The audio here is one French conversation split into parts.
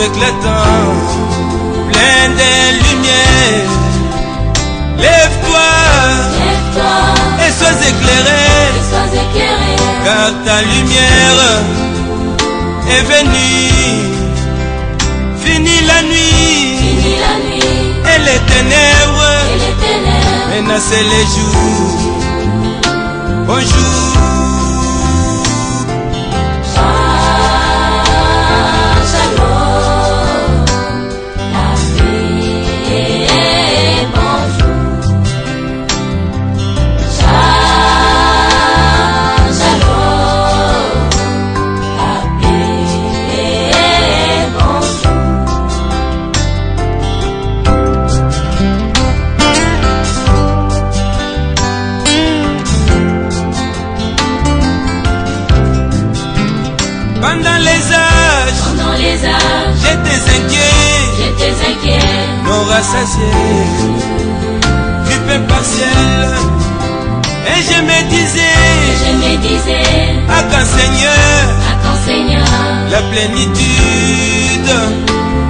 éclatant, plein de lumière. Lève-toi et sois éclairé, car ta lumière est venue. Fini la nuit, et les ténèbres, maintenant c'est les jours. Bonjour. Pendant les âges, j'étais inquiet, non rassasié, du pain partiel. Et je me disais, à quand Seigneur, la plénitude,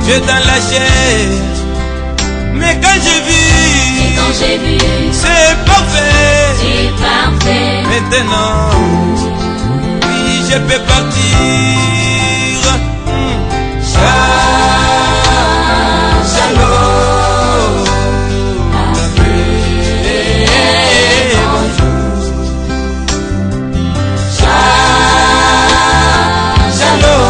Dieu dans la chair. Mais quand j'ai vu, c'est parfait, maintenant, oui, je peux partir. Shalom, la paix, bonjour. Shalom,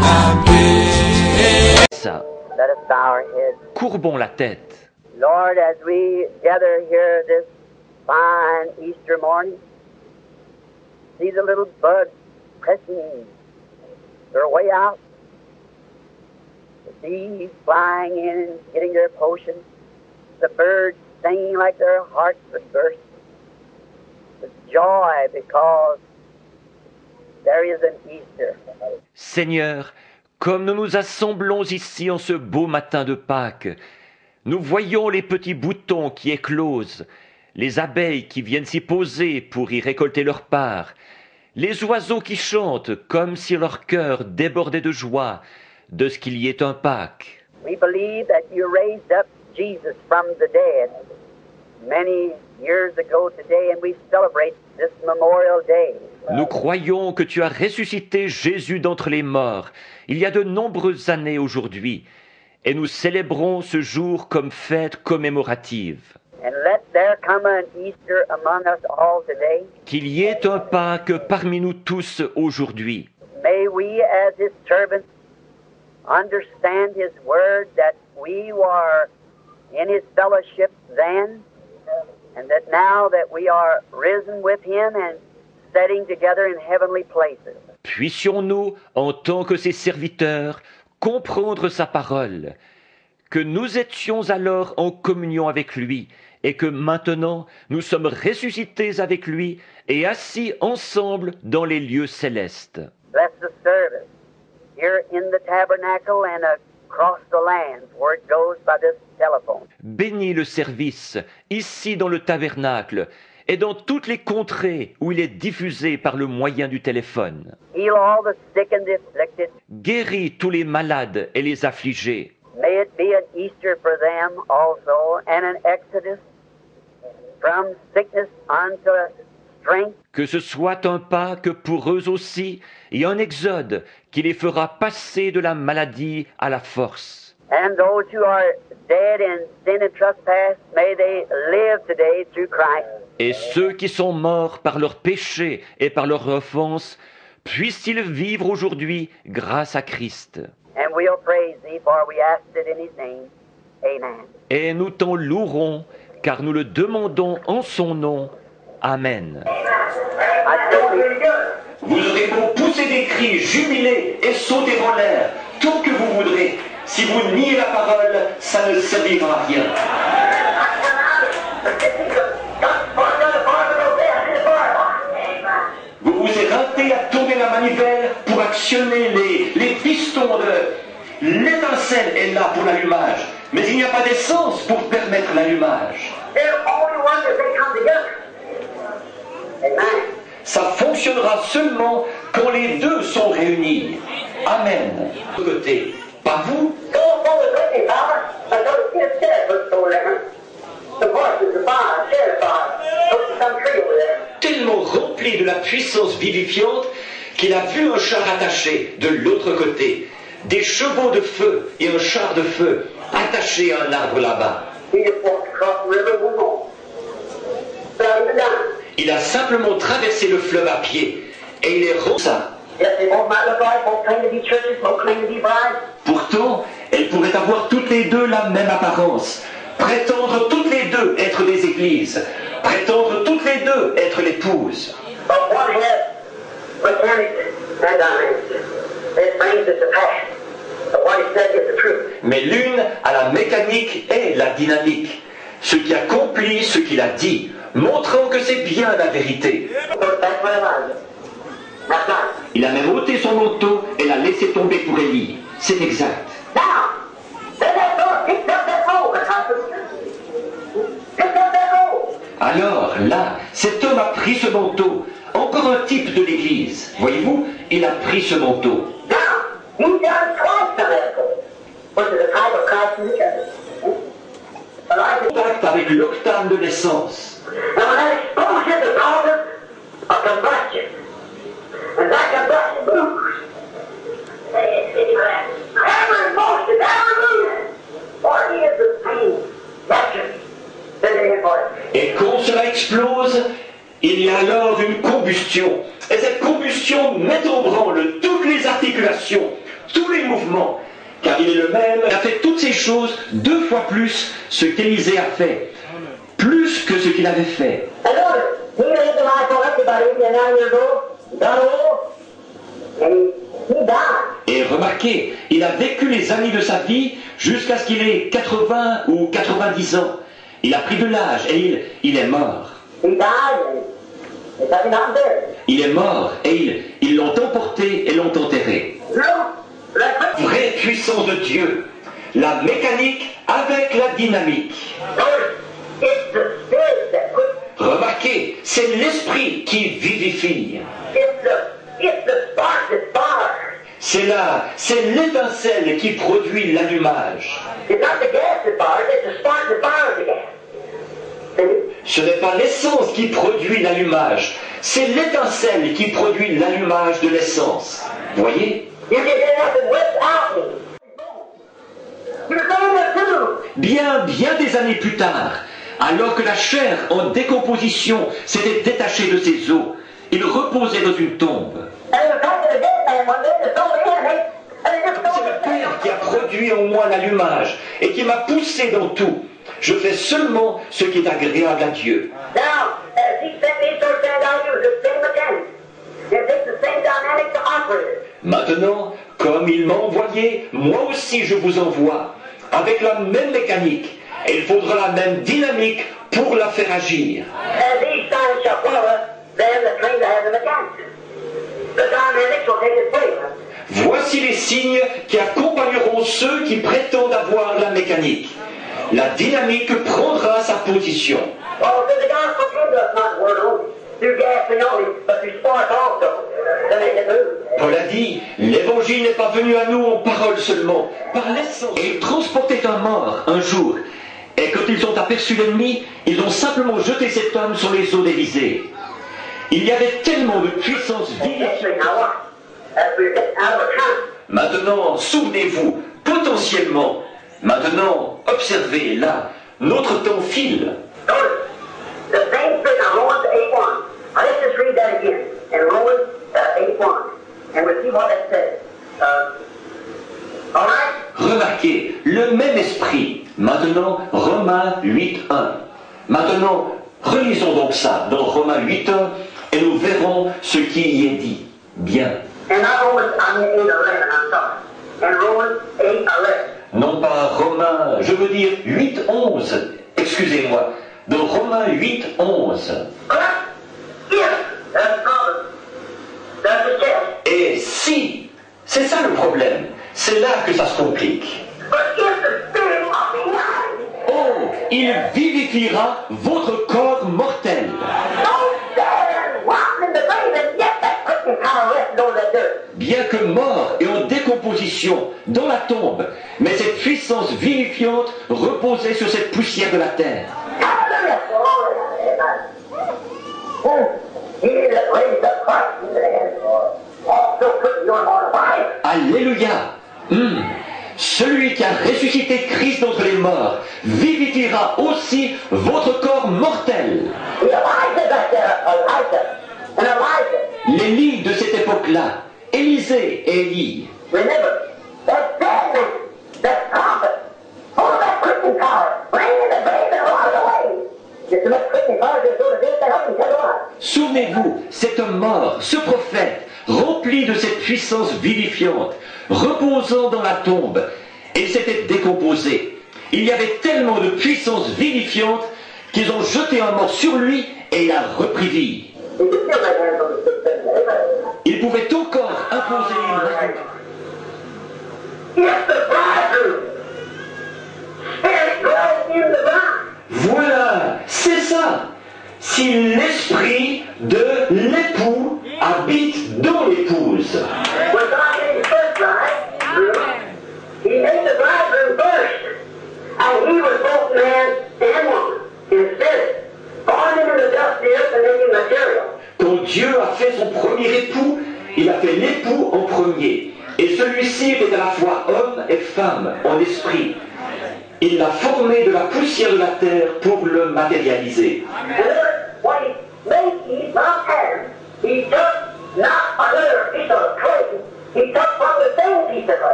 la paix. Ça. Let us bow our heads. Courbons la tête. Lord, as we gather here this fine Easter morning, see the little buds pressing their way out, the bees flying in and getting their potion, the birds singing like their hearts would burst with joy because there is an Easter. Seigneur, comme nous nous assemblons ici en ce beau matin de Pâques, nous voyons les petits boutons qui éclosent, les abeilles qui viennent s'y poser pour y récolter leur part, les oiseaux qui chantent comme si leur cœur débordait de joie de ce qu'il y ait un Pâques. We believe that you raised up Jesus from the dead many years ago today, and we celebrate this Memorial Day. Nous croyons que tu as ressuscité Jésus d'entre les morts il y a de nombreuses années aujourd'hui, et nous célébrons ce jour comme fête commémorative. And let there come an Easter among us all today. Qu'il y ait un Pâques parmi nous tous aujourd'hui. May we, as His servants, understand His word, that we were in His fellowship then, and that now that we are risen with Him and sitting together in heavenly places. Puissions-nous, en tant que ses serviteurs, comprendre sa parole, que nous étions alors en communion avec lui, et que maintenant nous sommes ressuscités avec lui et assis ensemble dans les lieux célestes. Bless the service here in the tabernacle and across the lands where it goes by this telephone. Bénis le service, ici dans le tabernacle, et dans toutes les contrées où il est diffusé par le moyen du téléphone. Heal all the sick and the afflicted. Guéris tous les malades et les affligés. May it be an Easter for them also, and an exodus from sickness unto strength. Que ce soit un Pâques pour eux aussi, et un exode qui les fera passer de la maladie à la force. And those who are dead in sin and trespass, may they live today through Christ. Et ceux qui sont morts par leurs péchés et par leurs offenses, puissent-ils vivre aujourd'hui grâce à Christ. And we'll praise Thee, for we asked it in His name. Amen. Et nous t'en louerons, car nous le demandons en son nom. Amen. I simply Vous aurez pour pousser des cris, jubiler et sauter en l'air, tout que vous voudrez. Si vous niez la parole, ça ne servira à rien. Vous vous éreintez à tourner la manivelle pour actionner les pistons de... L'étincelle est là pour l'allumage, mais il n'y a pas d'essence pour permettre l'allumage. Ça fonctionnera seulement quand les deux sont réunis. Amen. De côté, pas vous. So full of witness power, until the kid said was so there. The voices of fire, sheriff fire, look to some tree over there. Tellement rempli de la puissance vivifiante qu'il a vu un char attaché de l'autre côté, des chevaux de feu et un char de feu attaché à un arbre là-bas. He just walked across the river and went home. Fell into down. Il a simplement traversé le fleuve à pied et il est rentré. Yes, they both might look like, both claim to be churches, both claim to be brides. Pourtant, elles pourraient avoir toutes les deux la même apparence, prétendre toutes les deux être des églises, prétendre toutes les deux être l'épouse. But one has mechanics and dynamics. It brings it to pass. But what he said is the truth. Mais l'une a la mécanique et la dynamique, ce qui accomplit ce qu'il a dit, montrant que c'est bien la vérité. So that's what Elijah. That's right. Il a même ôté son manteau et l'a laissé tomber pour Élie. C'est exact. Now, then that fellow picked up that robe, picked up that robe. Alors là, cet homme a pris ce manteau, encore un type de l'Église. Voyez-vous, il a pris ce manteau. Now, he's done twice to that robe, which is a type of Christ in the church. Elijah, Contact avec l'octane de l'essence. now that exposure to causes a combustion, and that combustion moves. Every motion, every movement, for he is the same. That's it. Then they invite. Et quand cela explose, il y a alors une combustion. Et cette combustion met en branle toutes les articulations, tous les mouvements. Car il est le même, il a fait toutes ces choses 2 fois plus ce qu'Élisée a fait. Plus que ce qu'il avait fait. And notice, he lived the life of everybody, 89 years old, got old, and he died. Et remarquez, il a vécu les années de sa vie jusqu'à ce qu'il ait 80 ou 90 ans. Il a pris de l'âge et il est mort. He died, and it's nothing not there. Il est mort et ils l'ont emporté et l'ont enterré. Look, let's Vraie puissance de Dieu. La mécanique avec la dynamique. notice, it's the spirit that puts, Remarquez, c'est l'esprit qui vivifie. it's the spark that fires. C'est l'étincelle qui produit l'allumage. It's not the gas that fires, it's the spark that fires the gas. See? Ce n'est pas l'essence qui produit l'allumage, c'est l'étincelle qui produit l'allumage de l'essence. Voyez? You can get up and without me. You're going to do. Bien des années plus tard, alors que la chair en décomposition s'était détachée de ses os, il reposait dans une tombe. And the fact that the dead man one day is so in, and they just C'est le Père qui a produit en moi l'allumage et qui m'a poussé dans tout. Je fais seulement ce qui est agréable à Dieu. Now, as he sent me, so send I you, the same mechanic. It takes the same dynamic to operate it. Maintenant, comme il m'a envoyé, moi aussi je vous envoie, avec la même mécanique. Et il faudra la même dynamique pour la faire agir. As these signs shall follow us, then the claim to have the mechanics. The dynamics will take its place. Voici les signes qui accompagneront ceux qui prétendent avoir la mécanique. La dynamique prendra sa position. Well, the gospel came to us not word only, through gasping only, but through spark also, to make it move. Paul a dit, l'évangile n'est pas venu à nous en parole seulement, par l'essence. Et ils transportaient un mort un jour. Et quand ils ont aperçu l'ennemi, ils ont simplement jeté cet homme sur les eaux d'Élysée. Il y avait tellement de puissance vivifiante. Now what? As we get out of account, Maintenant, souvenez-vous, potentiellement, maintenant, observez là, notre temps file. notice, the same thing in Romans 8:1. Let's just read that again. In Romans 8:1. And we'll see what that says. All right? Remarquez, le même esprit. Maintenant, Romains 8.1. Maintenant, relisons donc ça dans Romains 8.1 et nous verrons ce qui y est dit. Bien. And not Romans, I mean 8:11, I'm sorry. And Romans 8:11. Non pas Romains, je veux dire 8.11. Excusez-moi. Dans Romains 8.11. But if, that's the problem. That's the test. Et si, c'est ça le problème. C'est là que ça se complique. But if the Spirit of the life, Oh, il vivifiera votre corps mortel. don't stand and rotten in the grave, and yet that quickening power rests on that dirt. Bien que mort et en décomposition dans la tombe, mais cette puissance vivifiante reposait sur cette poussière de la terre. Alléluia. Celui qui a ressuscité Christ d'entre les morts vivifiera aussi votre corps mortel. Les lignes de cette époque-là, Élisée et Élie. Souvenez-vous, cet homme mort, ce prophète, rempli de cette puissance vivifiante, reposant dans la tombe, et s'était décomposé. Il y avait tellement de puissance vivifiante qu'ils ont jeté un mort sur lui et il a repris vie. Il pouvait encore imposer une Voilà, c'est ça. Si l'esprit de l'époux habite dans l'épouse. Quand Dieu a fait son premier époux, il a fait l'époux en premier. Et celui-ci était à la fois homme et femme en esprit. Il l'a formé de la poussière de la terre pour le matérialiser.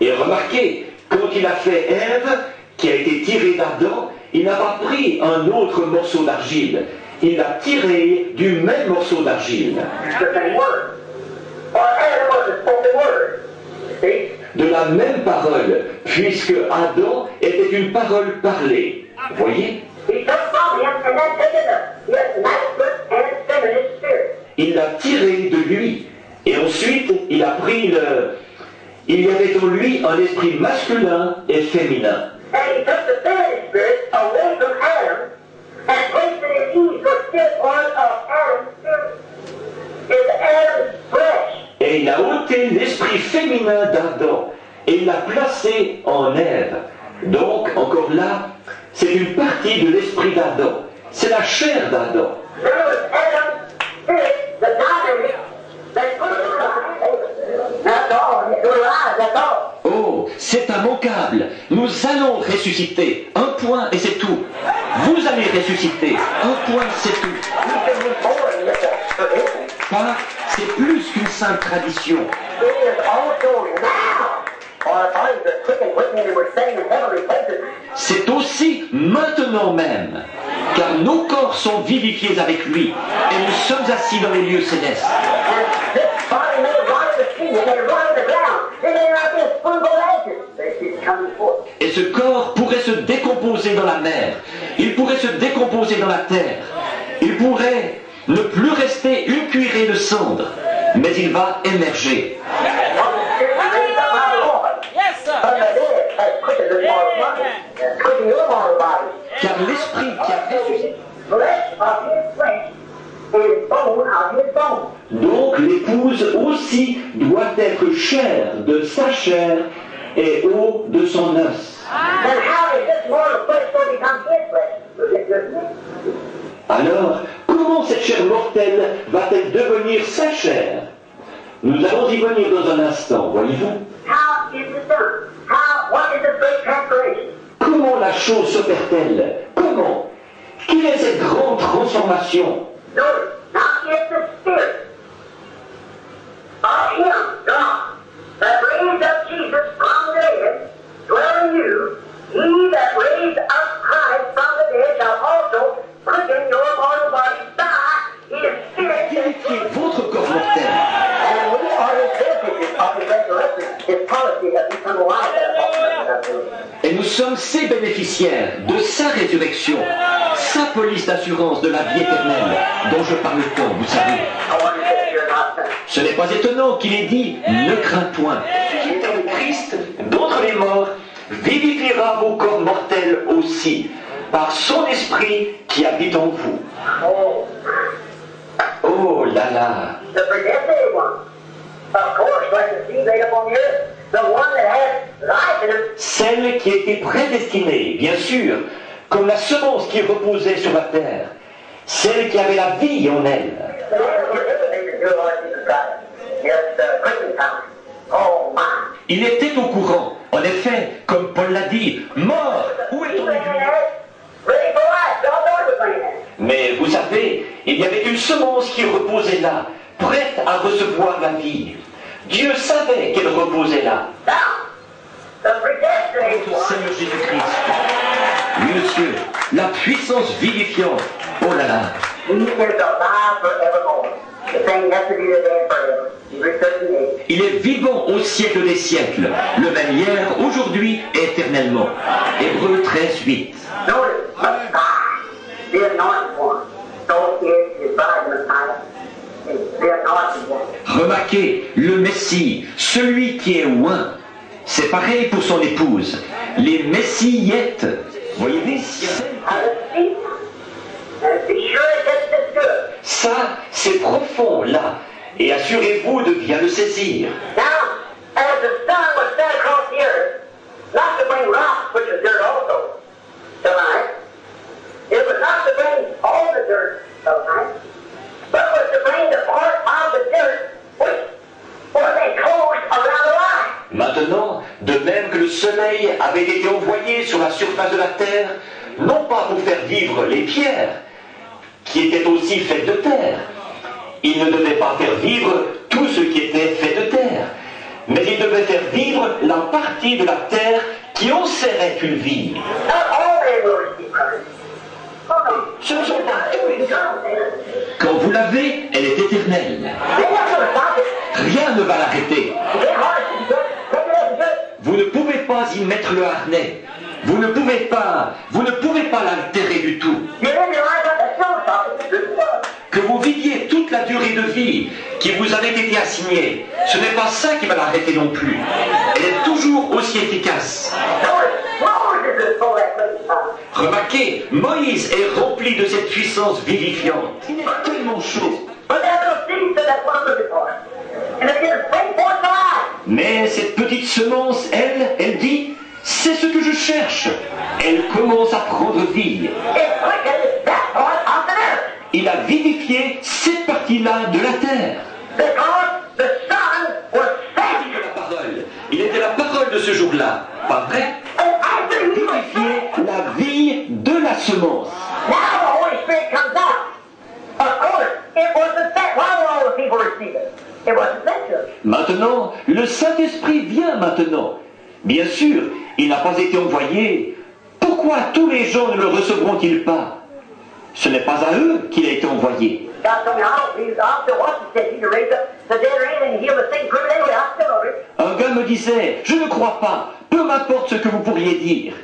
Et remarquez, quand il a fait Ève, qui a été tirée d'Adam, il n'a pas pris un autre morceau d'argile. Il l'a tiré du même morceau d'argile. De la même parole, puisque Adam était une parole parlée. Vous voyez? Il l'a tiré de lui. Et ensuite, il a pris le... Il y avait en lui un esprit masculin et féminin. Et il a ôté l'esprit féminin d'Adam et il l'a placé en Ève. Donc, encore là, c'est une partie de l'esprit d'Adam. C'est la chair d'Adam. Oh, c'est immanquable. Nous allons ressusciter. Un point et c'est tout. Vous allez ressusciter. Un point, c'est tout. Pas, c'est plus qu'une simple tradition. C'est aussi maintenant même, car nos corps sont vivifiés avec lui, et nous sommes assis dans les lieux célestes. Et ce corps pourrait se décomposer dans la mer, il pourrait se décomposer dans la terre, il pourrait ne plus rester une cuillerée de cendre, mais il va émerger. Car l'esprit qui a ressuscité. Donc l'épouse aussi doit être chair de sa chair et eau de son os. Alors, comment cette chair mortelle va-t-elle devenir sa chair? Nous allons y venir dans un instant, voyez-vous. Comment la chose s'opère-t-elle? Comment? Quelle est cette grande transformation? Vivifiez votre corps mortel. Et nous sommes ses bénéficiaires de sa résurrection, sa police d'assurance de la vie éternelle dont je parle tant, vous savez. Ce n'est pas étonnant qu'il ait dit « Ne crains point ». Qui est en Christ d'entre les morts vivifiera vos corps mortels aussi par son esprit qui habite en vous. Oh là là. the one that has life in him. Celle qui était prédestinée, bien sûr, comme la semence qui reposait sur la terre, celle qui avait la vie en elle. Il était au courant, en effet, comme Paul l'a dit, mort, où est ton aiguille? Mais vous savez, il y avait une semence qui reposait là, prête à recevoir la vie. Dieu savait qu'elle reposait là. Notre Seigneur Jésus-Christ. Oui, monsieur, la puissance vivifiante. Oh là là. Il est vivant au siècle des siècles, le même hier, aujourd'hui et éternellement. Hébreux 13, 8. Remarquez, le Messie, celui qui est oint, c'est pareil pour son épouse. Les messiettes, voyez-vous, ça, c'est profond là, et assurez-vous de bien le saisir. Maintenant, de même que le soleil avait été envoyé sur la surface de la terre, non pas pour faire vivre les pierres, qui étaient aussi faites de terre. Il ne devait pas faire vivre tout ce qui était fait de terre, mais il devait faire vivre la partie de la terre qui en serait une vie. Ce ne sont pas tous les hommes. Quand vous l'avez, elle est éternelle. Rien ne va l'arrêter. Vous ne pouvez pas y mettre le harnais. Vous ne pouvez pas l'altérer du tout. Que vous viviez toute la durée de vie qui vous avait été assignée, ce n'est pas ça qui va l'arrêter non plus. Elle est toujours aussi efficace. Remarquez, Moïse est rempli de cette puissance vivifiante. Il est tellement chaud. Mais cette petite semence, elle dit, c'est ce que je cherche. Elle commence à prendre vie. Il a vivifié cette partie-là de la terre. Il était la parole de ce jour-là, pas vrai? Vivifier la vie de la semence. Maintenant, le Saint-Esprit vient maintenant. Bien sûr, il n'a pas été envoyé. Pourquoi tous les gens ne le recevront-ils pas? Ce n'est pas à eux qu'il a été envoyé. Un gars me disait, je ne crois pas, peu m'importe ce que vous pourriez dire.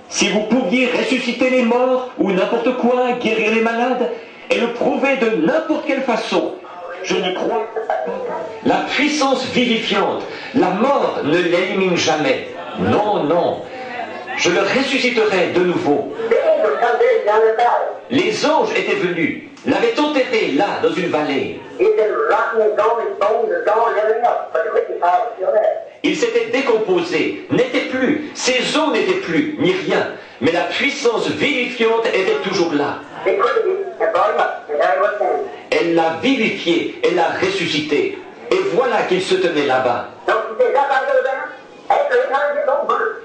Si vous pouviez ressusciter les morts ou n'importe quoi, guérir les malades et le prouver de n'importe quelle façon, je n'y crois pas. La puissance vivifiante, la mort ne l'élimine jamais. Non, non. Je le ressusciterai de nouveau. Les anges étaient venus, l'avaient enterré là, dans une vallée. Il s'était décomposé, n'était plus, ses os n'étaient plus, ni rien. Mais la puissance vivifiante était toujours là. Elle l'a vivifié, elle l'a ressuscité. Et voilà qu'il se tenait là-bas.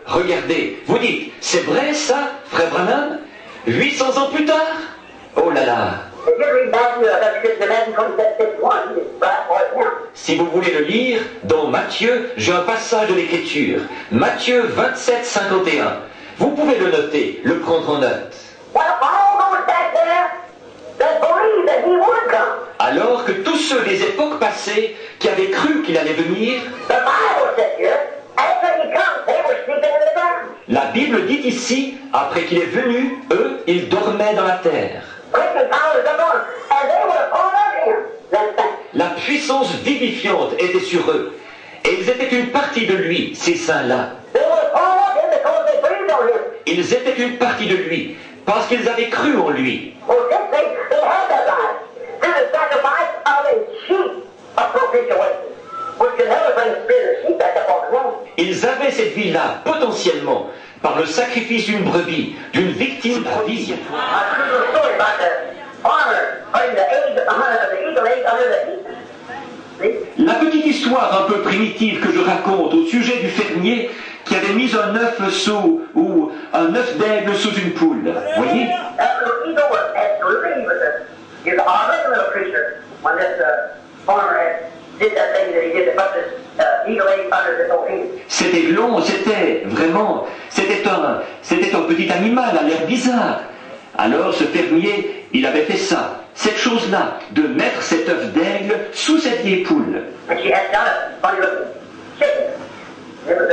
Regardez, vous dites, c'est vrai ça, frère Branham? 800 ans plus tard? Oh là là! Si vous voulez le lire, dans Matthieu, j'ai un passage de l'Écriture. Matthieu 27, 51. Vous pouvez le noter, le prendre en note. Alors que tous ceux des époques passées qui avaient cru qu'il allait venir, la Bible dit ici, après qu'il est venu, eux, ils dormaient dans la terre. La puissance vivifiante était sur eux. Et ils étaient une partie de lui, ces saints-là. Ils étaient une partie de lui, parce qu'ils avaient cru en lui. Ils avaient cette vie-là, potentiellement, par le sacrifice d'une brebis, d'une victime provisoire. A true little story about the farmer putting the egg, the eagle egg under the heat. See? La petite histoire un peu primitive que je raconte au sujet du fermier qui avait mis un œuf ou un œuf d'aigle sous une poule. Voyez? That little eagle had to leave with it. He was a horrible little creature when this farmer did that thing that he did to put this eagle egg under this old heat. Cet aiglon, c'était un petit animal à l'air bizarre. Alors ce fermier, il avait fait ça, cette chose-là, de mettre cet œuf d'aigle sous cette vieille poule. And she had got a funny looking chicken. It was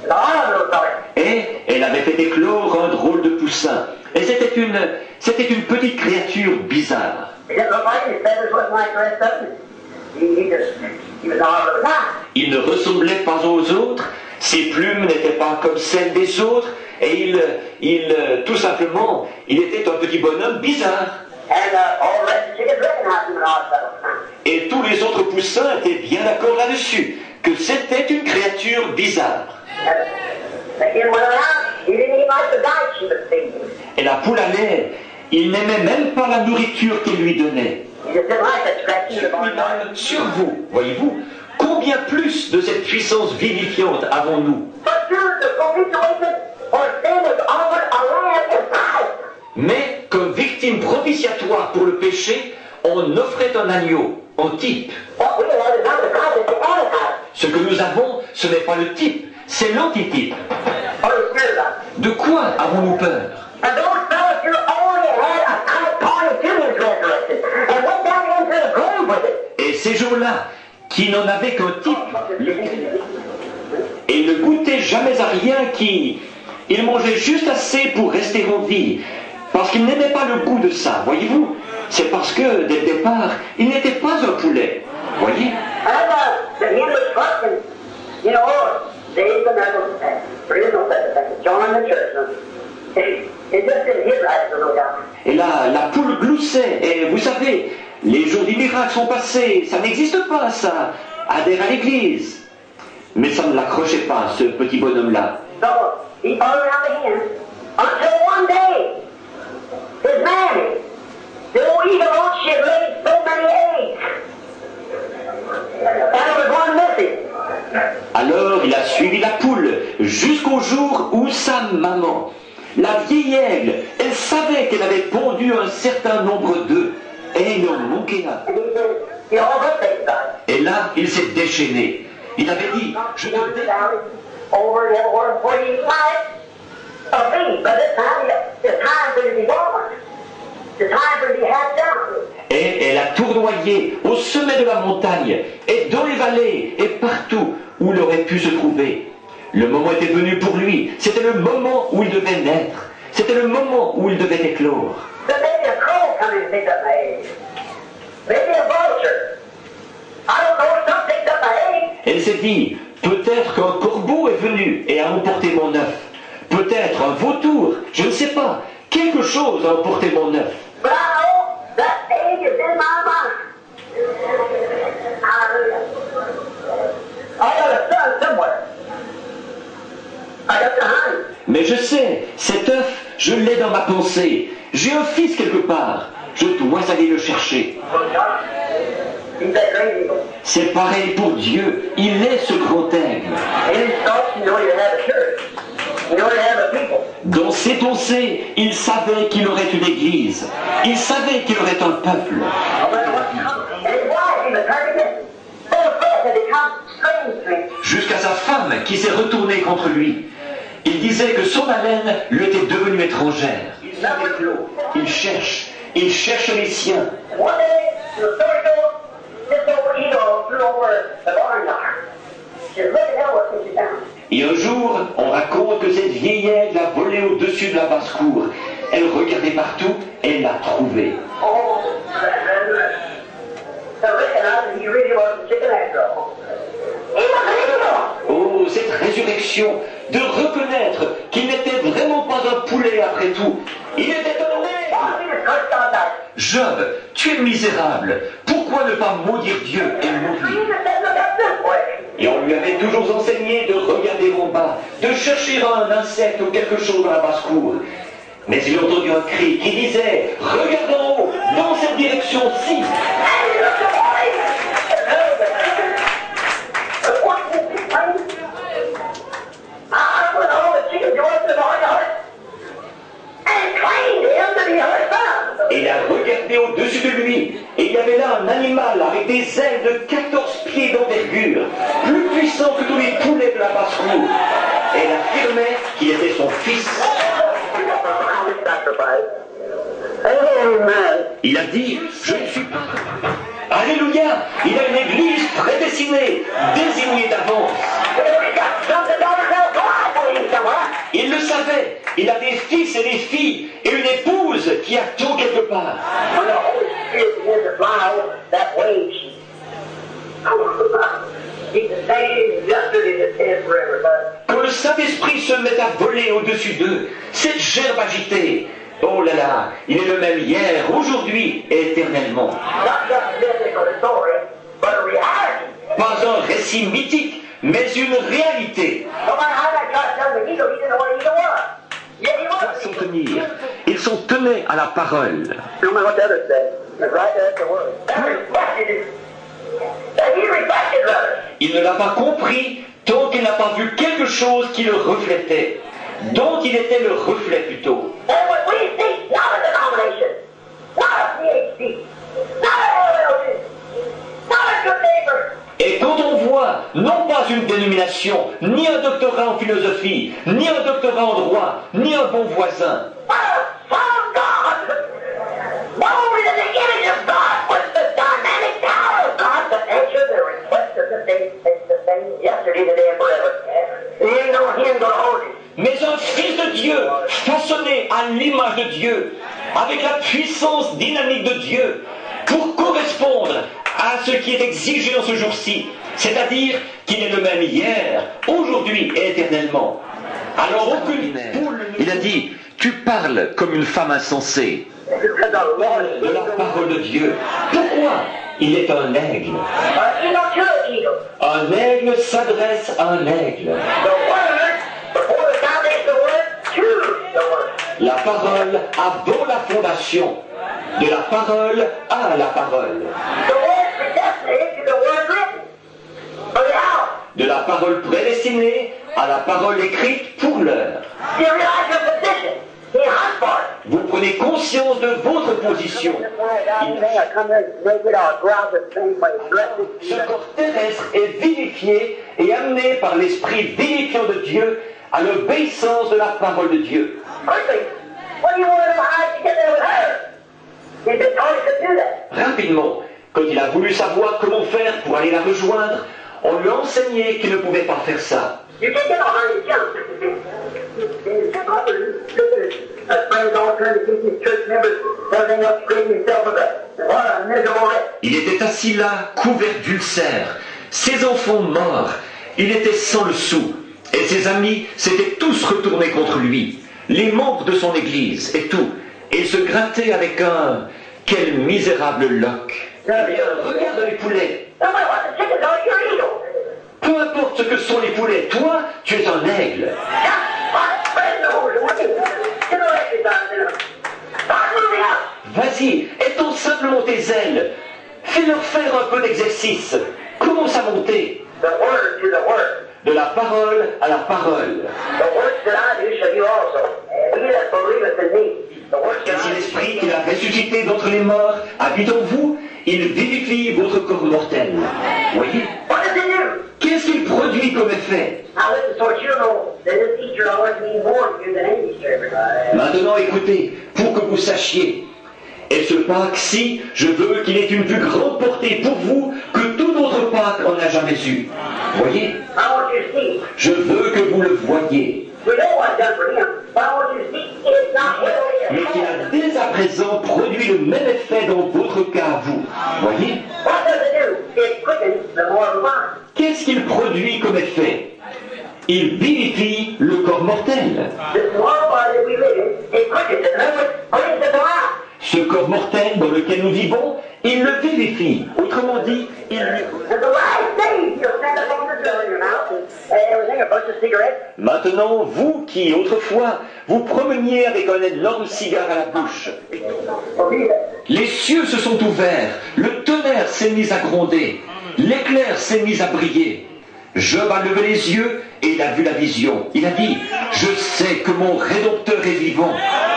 a horrible little fellow. Et elle avait fait éclore un drôle de poussin. Et c'était une petite créature bizarre. He didn't look like him. His feathers wasn't like the rest of them. He was a horrible guy. Il ne ressemblait pas aux autres, ses plumes n'étaient pas comme celles des autres, et tout simplement, il était un petit bonhomme bizarre. And all the rest of the chickens recognized him and all that. Et tous les autres poussins étaient bien d'accord là-dessus, que c'était une créature bizarre. And the hen went around. He didn't even like the diet she was feeding him. Et la poule à lait, il n'aimait même pas la nourriture qu'elle lui donnait. He just didn't like that scratching the barn. Sur vous, voyez-vous, combien plus de cette puissance vivifiante avons-nous? But through the propitiation or sin was offered a lamb in price. Mais comme victime propitiatoire pour le péché, on offrait un agneau en type. What we have is not the type, it's the antitype. Ce que nous avons, ce n'est pas le type, c'est l'antitype. Or the spirit of it. De quoi avons-nous peur? And those fellows who only had a type pointing to his resurrection and went down into the grave with it. Et ces gens-là, qui n'en avaient qu'un type, et ne goûtaient jamais à rien, ils mangeaient juste assez pour rester en vie, parce qu'ils n'aimaient pas le goût de ça, voyez-vous? C'est parce que, dès le départ, il n'était pas un poulet, voyez? And the hen was fussing, you know, Dave's a medical there is no such a thing. Join the church. It just didn't hit right, no doubt. Et là, la poule gloussait, et vous savez, les jours du miracle sont passés, ça n'existe pas, ça, adhère à l'église. Mais ça ne l'accrochait pas, ce petit bonhomme-là. So he followed around the hen until one day his mammy, the old eagle oak, she had laid so many eggs. And there was one missing. Alors il a suivi la poule jusqu'au jour où sa maman, la vieille aigle, elle savait qu'elle avait pondu un certain nombre d'œufs, et il en manquait un. And he said, you know, good things done. Et là, il s'est déchaîné. Il avait dit, je te dé... Over and everywhere where he might be, but this time it's time for him to be born. It's time for him to be hatched down. Et elle a tournoyé au sommet de la montagne, et dans les vallées, et partout où il aurait pu se trouver. Le moment était venu pour lui, c'était le moment où il devait naître, c'était le moment où il devait éclore. But maybe a crow come in and pick up my egg. Maybe a vulture. I don't know, some picked up my egg. Elle s'est dit, peut-être qu'un corbeau est venu et a emporté mon œuf. Peut-être un vautour, je ne sais pas. Quelque chose a emporté mon œuf. But I know that egg is in my mind. Hallelujah. I got a son somewhere. I got the honey. Mais je sais, cet œuf, je l'ai dans ma pensée. J'ai un fils quelque part. Je dois aller le chercher. He's that great eagle. C'est pareil pour Dieu. Il est ce grand aigle. In his thoughts, you know you have a church. You know you have a people. Dans ses pensées, il savait qu'il aurait une église. Il savait qu'il aurait un peuple. And his wife, he was hurt against. Full of flesh had become strange to him. Jusqu'à sa femme qui s'est retournée contre lui. Il disait que son haleine lui était devenue étrangère. Il cherche les siens. And one day, the story goes, this old eagle flew over the barnyard. She said, look at that, what she's down. Et un jour, on raconte que cette vieille aigle a volé au-dessus de la basse-cour. Elle regardait partout et l'a trouvée. Oh, to recognize that he really was a chicken after all. He was an eagle. Oh, cette résurrection, de reconnaître qu'il n'était vraiment pas un poulet après tout. Il était un aigle. Oh, he was cursed on that. Job, tu es misérable. Pourquoi ne pas maudire Dieu et He mourir? just said, look at this way. Et on lui avait toujours enseigné de regarder en bas, de chercher un insecte ou quelque chose dans la basse-cour. Mais il a entendu un cri qui disait « Regarde en haut, dans cette direction-ci !» Et il a regardé au-dessus de lui, et il y avait là un animal avec des ailes de 14 pieds d'envergure, plus puissant que tous les poulets de la basse-cour. Et il affirmait qu'il était son fils. Il a dit, je ne suis pas... Alléluia! Il a une église prédestinée, désignée d'avance. Il le savait. Il a des fils et des filles et une épouse qui attend quelque part. Quand le Saint-Esprit se met à voler au-dessus d'eux, cette gerbe agitée, oh là là, il est le même hier, aujourd'hui et éternellement. Pas un récit mythique, mais une réalité. Ils s'en tenaient à la parole. Il ne l'a pas compris tant qu'il n'a pas vu quelque chose qui le reflétait, dont il était le reflet plutôt. Et quand on voit non pas une dénomination, ni un doctorat en philosophie, ni un doctorat en droit, ni un bon voisin, mais un fils de Dieu, façonné à l'image de Dieu, avec la puissance dynamique de Dieu, pour correspondre à ce qui est exigé en ce jour-ci, c'est-à-dire qu'il est le même hier, aujourd'hui et éternellement. Alors aucune poule... Il a dit, tu parles comme une femme insensée. De la parole de Dieu. Pourquoi? Il est un aigle. Un aigle s'adresse à un aigle. La parole avant la fondation. De la parole à la parole. De la parole prédestinée à la parole écrite pour l'heure. Vous prenez conscience de votre position. Ce corps terrestre est vivifié et amené par l'esprit vivifiant de Dieu à l'obéissance de la parole de Dieu. Rapidement, quand il a voulu savoir comment faire pour aller la rejoindre, on lui a enseigné qu'il ne pouvait pas faire ça. Il était assis là, couvert d'ulcères, ses enfants morts, il était sans le sou, et ses amis s'étaient tous retournés contre lui, les membres de son église et tout, et il se grattait avec un... Quel misérable loque! Eh bien, regarde les poulets. Peu importe ce que sont les poulets, toi, tu es un aigle. Vas-y, étends simplement tes ailes. Fais-leur faire un peu d'exercice. Commence à monter. De la parole à la parole. Et si l'esprit qu'il a ressuscité d'entre les morts habite en vous, il vivifie votre corps mortel. Voyez? Qu'est-ce qu'il produit comme effet? Maintenant écoutez, pour que vous sachiez, et ce Pâques-ci, je veux qu'il ait une plus grande portée pour vous que tout autre Pâques en a jamais eu. Voyez? Je veux que vous le voyiez. Mais qui a dès à présent produit le même effet dans votre cas à vous. Voyez? Qu'est-ce qu'il produit comme effet? Il vivifie le corps mortel. Ce corps mortel dans lequel lequel nous vivons, il le vivifie. Autrement dit, il lui... And the last days, you'll stand up on the drill in your mouth and everything, a bunch of cigarettes. Maintenant, vous qui, autrefois, vous promeniez avec un énorme cigare à la bouche, les cieux se sont ouverts, le tonnerre s'est mis à gronder, l'éclair s'est mis à briller. Job a levé les yeux et il a vu la vision. Il a dit, je sais que mon Rédempteur est vivant.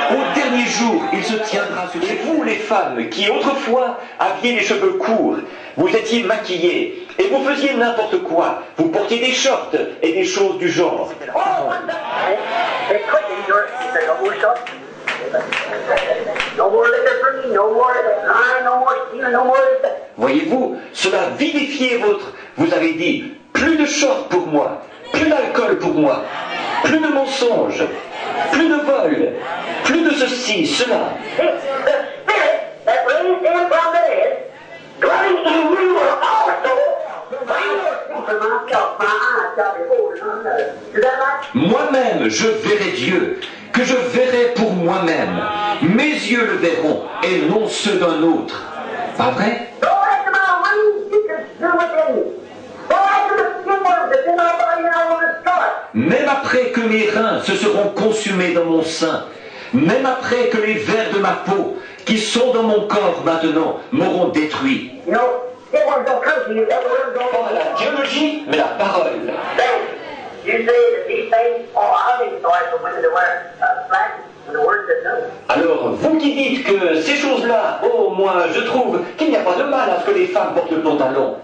Au dernier jour, il se tiendra sur... Et vous, les femmes, qui autrefois aviez les cheveux courts, vous étiez maquillées et vous faisiez n'importe quoi. Vous portiez des shorts et des choses du genre. They quickened your, there's no more short. No more liquor for me, no more lying, no more stealing, no more this. Voyez-vous, cela vivifiait votre... Vous avez dit, plus de shorts pour moi, plus d'alcool pour moi, plus de mensonges, plus de vols, plus de ceci, cela. The spirit that raised him from the dead, dwelling in you will also for myself, my eyes shall behold none other. Is that right? Moi-même, je verrai Dieu, que je verrai pour moi-même. Mes yeux le verront, et non ceux d'un autre. Pas vrai? Go after my wings, you can do within me. Go after the skin that's in my body, and I will destroy it. Même après que mes reins se seront consumés dans mon sein, même après que les vers de ma peau, qui sont dans mon corps maintenant, m'auront détruit. You know, that word don't come to you, that word don't Pas la théologie, mais la parole. Then, you say that these things, oh, I think sorry for women to wear flashes, and the word says no. Alors, vous qui dites que ces choses-là, oh, moi, je trouve qu'il n'y a pas de mal à ce que les femmes portent le pantalon,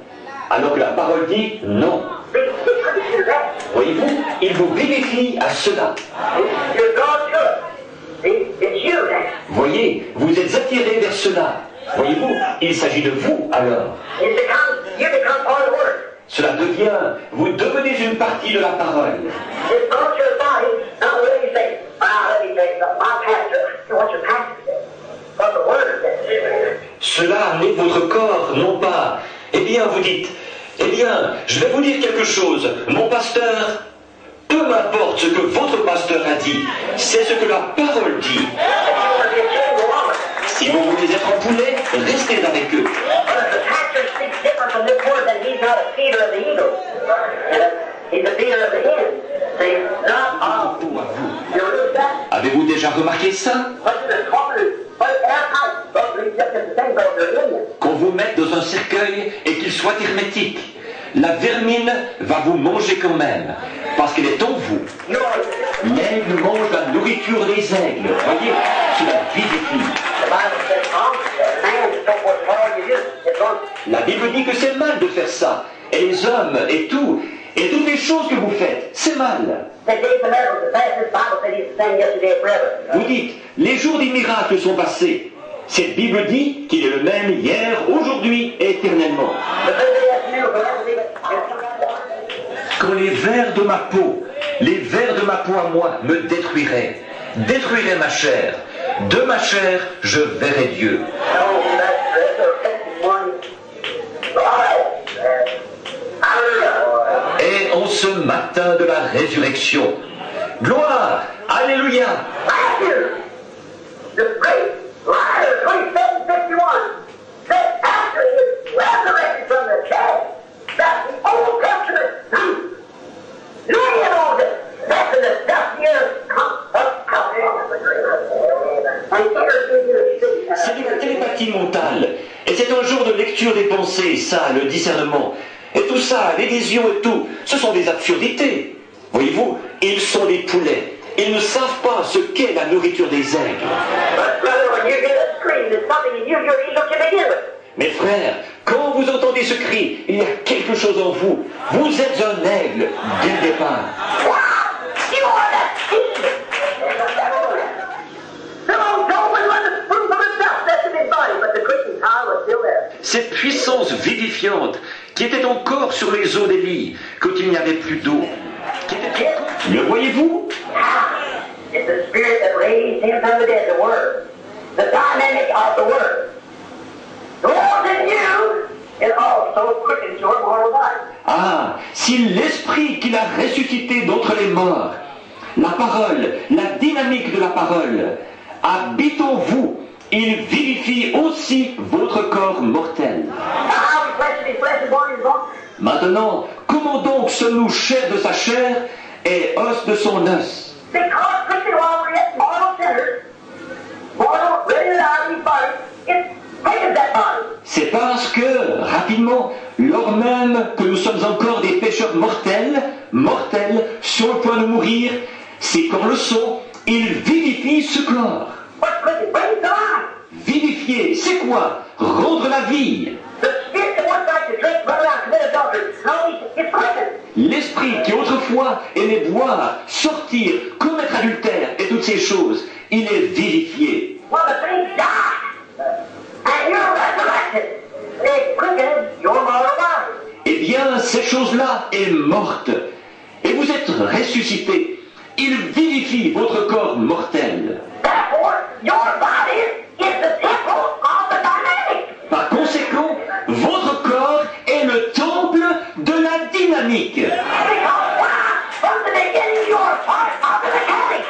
alors que la parole dit non. See, he couldn't do that. Voyez-vous, il vous vivifie à cela. You're drawn to it. See, it's you then. Voyez, vous êtes attirés vers cela. Voyez-vous, il s'agit de vous alors. You become part of the word. Cela devient, vous devenez une partie de la parole. It's brought your body, not what you say. Let me say, my pastor, what your pastor says. What the word says. Cela amenait votre corps, non pas. Eh bien, vous dites, eh bien, je vais vous dire quelque chose. Mon pasteur, peu m'importe ce que votre pasteur a dit, c'est ce que la parole dit. Si vous voulez être en poulet, restez avec eux. But if the pastor speaks different from this word, then he's not a feeder of the eagle. He's a feeder of the hen. See, not all. Vous, à vous. You notice that? Avez-vous déjà remarqué ça? Qu'on vous mette dans un cercueil et qu'il soit hermétique. La vermine va vous manger quand même, parce qu'elle est en vous. L'aigle mange la nourriture des aigles. Voyez, cela vivifie. La Bible dit que c'est mal de faire ça. Et les hommes et tout, et toutes les choses que vous faites, c'est mal. Vous dites, les jours des miracles sont passés. Cette Bible dit qu'il est le même hier, aujourd'hui et éternellement. Quand les vers de ma peau, les vers de ma peau à moi me détruiraient ma chair. De ma chair, je verrai Dieu. Et en ce matin de la résurrection, gloire, alléluia. The great liar, 27:51, said after he was resurrected from the dead, that the Old Testament, many of those that in the dust years come up out of the grave. And here is your city. C'est de la télépathie mentale. Et c'est un jour de lecture des pensées, ça, le discernement. Et tout ça, les visions et tout, ce sont des absurdités. Voyez-vous, ils sont des poulets. Ils ne savent pas ce qu'est la nourriture des aigles. But brother, when you get a scream, there's something in you, you're eagle to begin with. Mes frères, quand vous entendez ce cri, il y a quelque chose en vous. Vous êtes un aigle dès le départ. You are that seed. The old Job was the fruit of himself, that's in his body, but the quickening power was still there. Cette puissance vivifiante qui était encore sur les eaux d'Élie quand il n'y avait plus d'eau. Le voyez-vous? It's the spirit that raised him from the dead, the Word. The dynamic of the Word. Dwells in you, it also quickens your mortal body. Ah, si l'esprit qu'il a ressuscité d'entre les morts, la parole, la dynamique de la parole, habite en vous il vivifie aussi votre corps mortel. Now, how is flesh to be flesh and bone is bone? Maintenant, comment donc sommes-nous chair de sa chair et os de son os? Because quickly while we're yet mortal sinners, mortal, ready to die, these bodies, it takes that body. C'est parce que, rapidement, lors même que nous sommes encore des pécheurs mortels, sur le point de mourir, ces corps le sont, il vivifie ce corps. What's quickly? Bring it to life. Vivifier, c'est quoi? Rendre la vie. The spirit that once liked to drink, run around, commit adultery, now it's quickened. L'esprit qui autrefois aimait boire, sortir, commettre adultère et toutes ces choses, il est vivifié. Well, the thing died, and you're resurrected. It quickened your mortal body. Eh bien, cette chose-là est morte. Et vous êtes ressuscité. Il vivifie votre corps mortel. Therefore, your body is the temple of the dynamic. Par conséquent, votre corps est le temple de la dynamique. Because why? From the beginning, you're a part of the mechanics.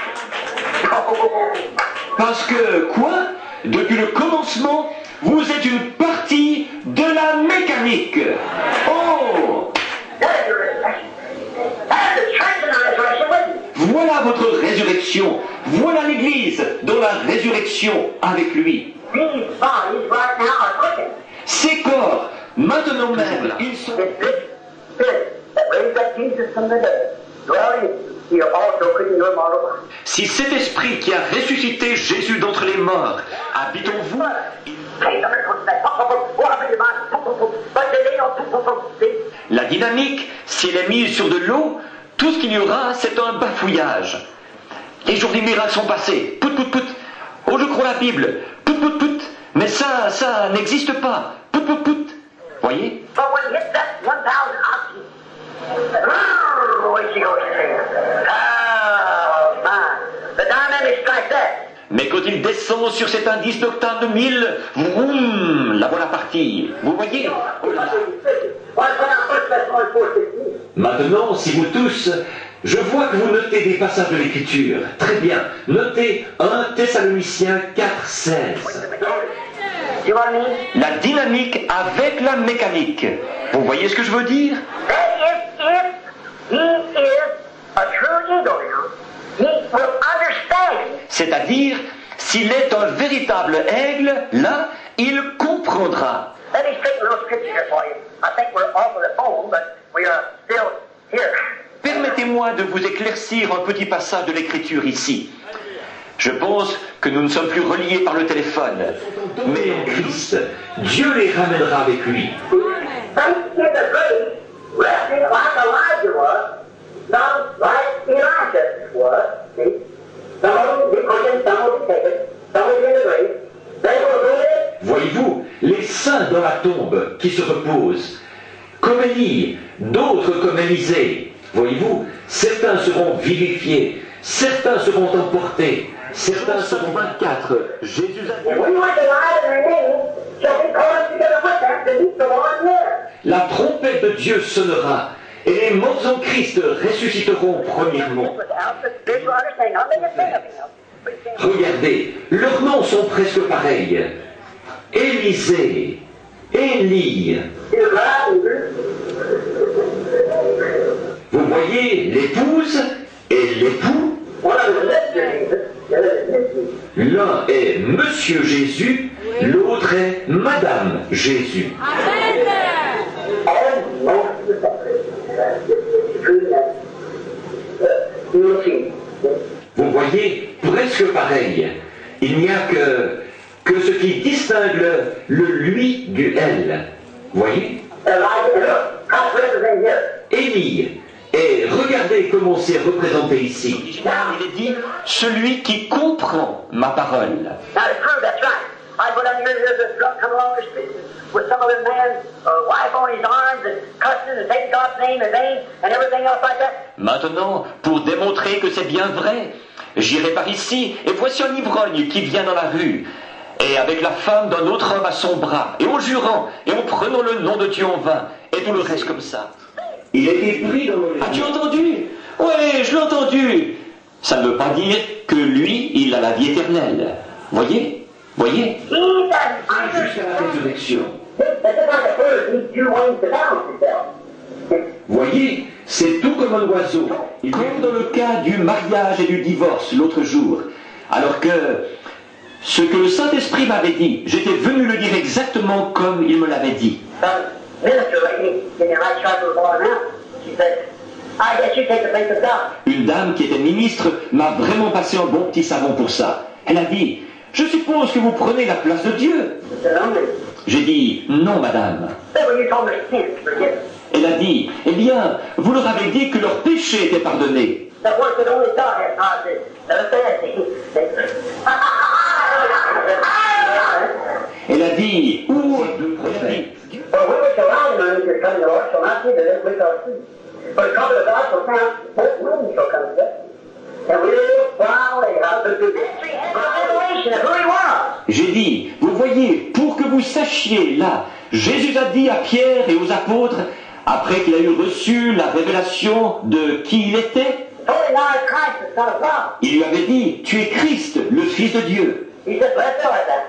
Parce que, quoi? Depuis le commencement, vous êtes une partie de la mécanique. Oh! That is your resurrection. That is the church in the resurrection with you. Voilà votre résurrection. Voilà l'Église dans la résurrection avec lui. These bodies right now are quickened. Ces corps, maintenant même, ils sont... If this spirit that raised up Jesus from the dead dwell in you, he'll also quicken your mortal body. Si cet esprit qui a ressuscité Jésus d'entre les morts habite en vous, la dynamique, si elle est mise sur de l'eau, tout ce qu'il y aura, c'est un bafouillage. Les jours des miracles sont passés. Pout, pout, pout. Oh, je crois la Bible. Pout, pout, pout. Mais ça n'existe pas. Pout, pout, pout. Voyez? But when he hits that 1,000 oxygen, away she goes. Oh, my. The dynamics like that. Mais quand il descend sur cet indice d'octane de 1000, vroom, la voilà partie. Vous voyez? Oh là là. Maintenant, si vous tous, je vois que vous notez des passages de l'Écriture. Très bien. Notez 1 Thessaloniciens 4, 16. You know what I mean? La dynamique avec la mécanique. Vous voyez ce que je veux dire? That if he is a true eagle now, he will understand. C'est-à-dire, s'il est un véritable aigle, là, il comprendra. Let me straighten a little scripture here for you. I think we're off of the phone, but we are still here. Permettez-moi de vous éclaircir un petit passage de l'Écriture ici. Je pense que nous ne sommes plus reliés par le téléphone. Mais en Christ, Dieu les ramènera avec lui. Faith in the grave, resting like Elijah was, not like Elisha was. See? Some of them be quickened, some will be taken, some will be in the grave. They will do it. Voyez-vous, les saints dans la tombe qui se reposent, comme Élie, d'autres comme Élisée. Voyez-vous, certains seront vivifiés, certains seront emportés, certains seront 24. Jésus a dit, And we want the light and remaining shall be called together with them to meet the Lord there. la trompette de Dieu sonnera, et les morts en Christ ressusciteront premièrement. Without the spiritual understanding, not making fun of him. Regardez, leurs noms sont presque pareils. Élisée, Élie. Vous voyez l'épouse et l'époux. L'un est Monsieur Jésus, l'autre est Madame Jésus. Vous voyez, presque pareil. Il n'y a que ce qui distingue le lui du elle. Voyez? Élie. Et regardez comment c'est représenté ici. Il est dit, celui qui comprend ma parole. Now to prove that's right, I go down here, there's a drunk come along the street with some other man's wife on his arms and cussing and taking God's name in vain and everything else like that. Maintenant, pour démontrer que c'est bien vrai, j'irai par ici et voici un ivrogne qui vient dans la rue. Et avec la femme d'un autre homme à son bras, et en jurant, et en prenant le nom de Dieu en vain, et tout le reste comme ça. Il a été pris dans le... As-tu entendu? Oui, je l'ai entendu. Ça ne veut pas dire que lui, il a la vie éternelle. Voyez? Voyez, He that jusqu'à la résurrection. it's just like a bird needs two wings to balance itself. Voyez, c'est tout comme un oiseau. Comme dans le cas du mariage et du divorce l'autre jour. Alors que ce que le Saint-Esprit m'avait dit, j'étais venu le dire exactement comme il me l'avait dit. Some minister lady in the right sharp of the ball now, she said, I guess you take the place of God. Une dame qui était ministre m'a vraiment passé un bon petit savon pour ça. Elle a dit, je suppose que vous prenez la place de Dieu. I said, no, miss. J'ai dit, non madame. Said, well, you told me sin, forgiven. Elle a dit, eh bien, vous leur avez dit que leur péché était pardonné. That work that only God has power to do. Never said Elle a dit, où est deux prophètes? For we which are lying among you come to the Lord shall not see the death which are asleep. But the coming of God shall come, both winds shall come together. And we will fly away out of the mystery and the revelation of who he was. J'ai dit, vous voyez, pour que vous sachiez, là, Jésus a dit à Pierre et aux apôtres, après qu'il a eu reçu la révélation de qui il était, Holy now is Christ, the Son of God. il lui avait dit, tu es Christ, le Fils de Dieu. He said, let's go like that.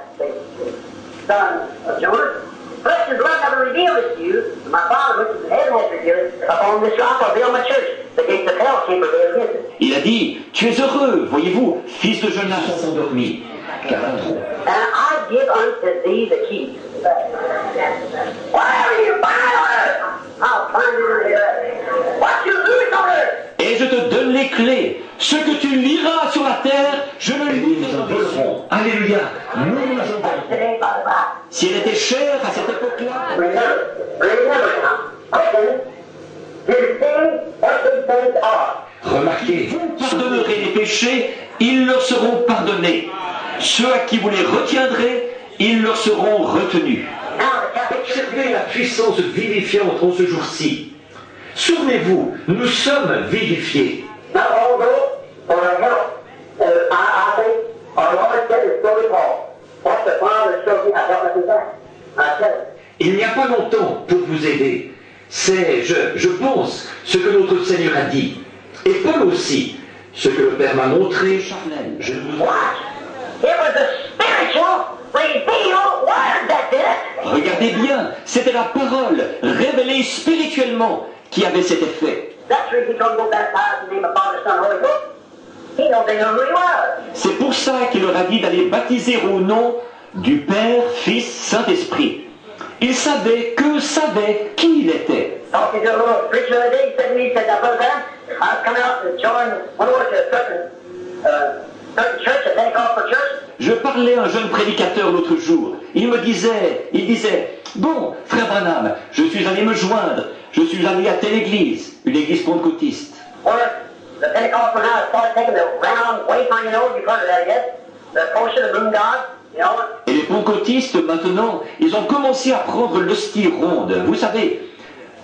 Son of Jonas. Flesh and blood never revealed it to you. My Father, which is in heaven, has revealed it. Upon this rock I'll build my church. The gates of hell can't prevail against it. Il a dit, tu es heureux, voyez-vous, fils de Jonas, endormi. Car And I give unto thee the keys. Whatever you bind on earth, I'll bind it in heaven. What you loose on earth, et je te donne les clés. Ce que tu liras sur la terre, je le lirai dans les cieux. Alléluia. Nous nous en that's today by the Bible. Si elle était chère à cette époque-là, Remember now. Okay. You see what these things are. remarquez, pardonnerez les péchés, ils leur seront pardonnés. Ceux à qui vous les retiendrez, ils leur seront retenus. Now the Catholic Church. Observez la puissance vivifiante en ce jour-ci. Souvenez-vous, nous sommes vivifiés. Not all go for our help. I think our Lord said it's fully Paul. What the Father showed me, I don't know that. I tell you. Il n'y a pas longtemps pour vous aider. C'est, je pense, ce que notre Seigneur a dit. Et Paul aussi, ce que le Père m'a montré. Je vous Watch. It was the spiritual revealed word that did it. Regardez bien, c'était la parole révélée spirituellement qui avait cet effet. That's the reason he told them to go baptize in the name of Father, Son, and Holy Ghost. He know they know who he was. C'est pour ça qu'il leur a dit d'aller baptiser au nom du Père, Fils, Saint-Esprit. Ils savaient qui il était. Talking to a little preacher the other day, he said to me, he said, now, Brother Graham, I was coming out to join, went over to a certain church, a Pentecostal church. Je parlais à un jeune prédicateur l'autre jour. Il disait, bon, frère Branham, je suis allé me joindre, je suis allé à telle église, une église pentecôtiste. Where the Pentecostal now has started taking the round wafer, you know, you've heard of that, I guess, the kosher, the moon god, you know. Et les pentecôtistes, maintenant, ils ont commencé à prendre l'hostie ronde. Vous savez,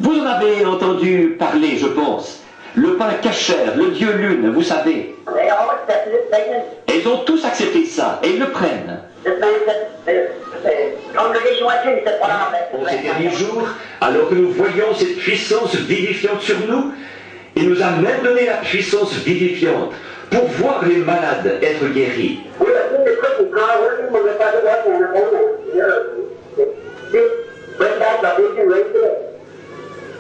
vous en avez entendu parler, je pense. Le pain cachère, le dieu lune, vous savez. They all accepted it, taken it. Et ils ont tous accepté ça, et ils le prennent. This man said, the congregation went to him, he said, what am I En ces derniers jours, alors que nous voyons cette puissance vivifiante sur nous, il nous a même donné la puissance vivifiante pour voir les malades être guéris. We have seen the Christian power working when the Father was in the moment. This brings back the vision right today.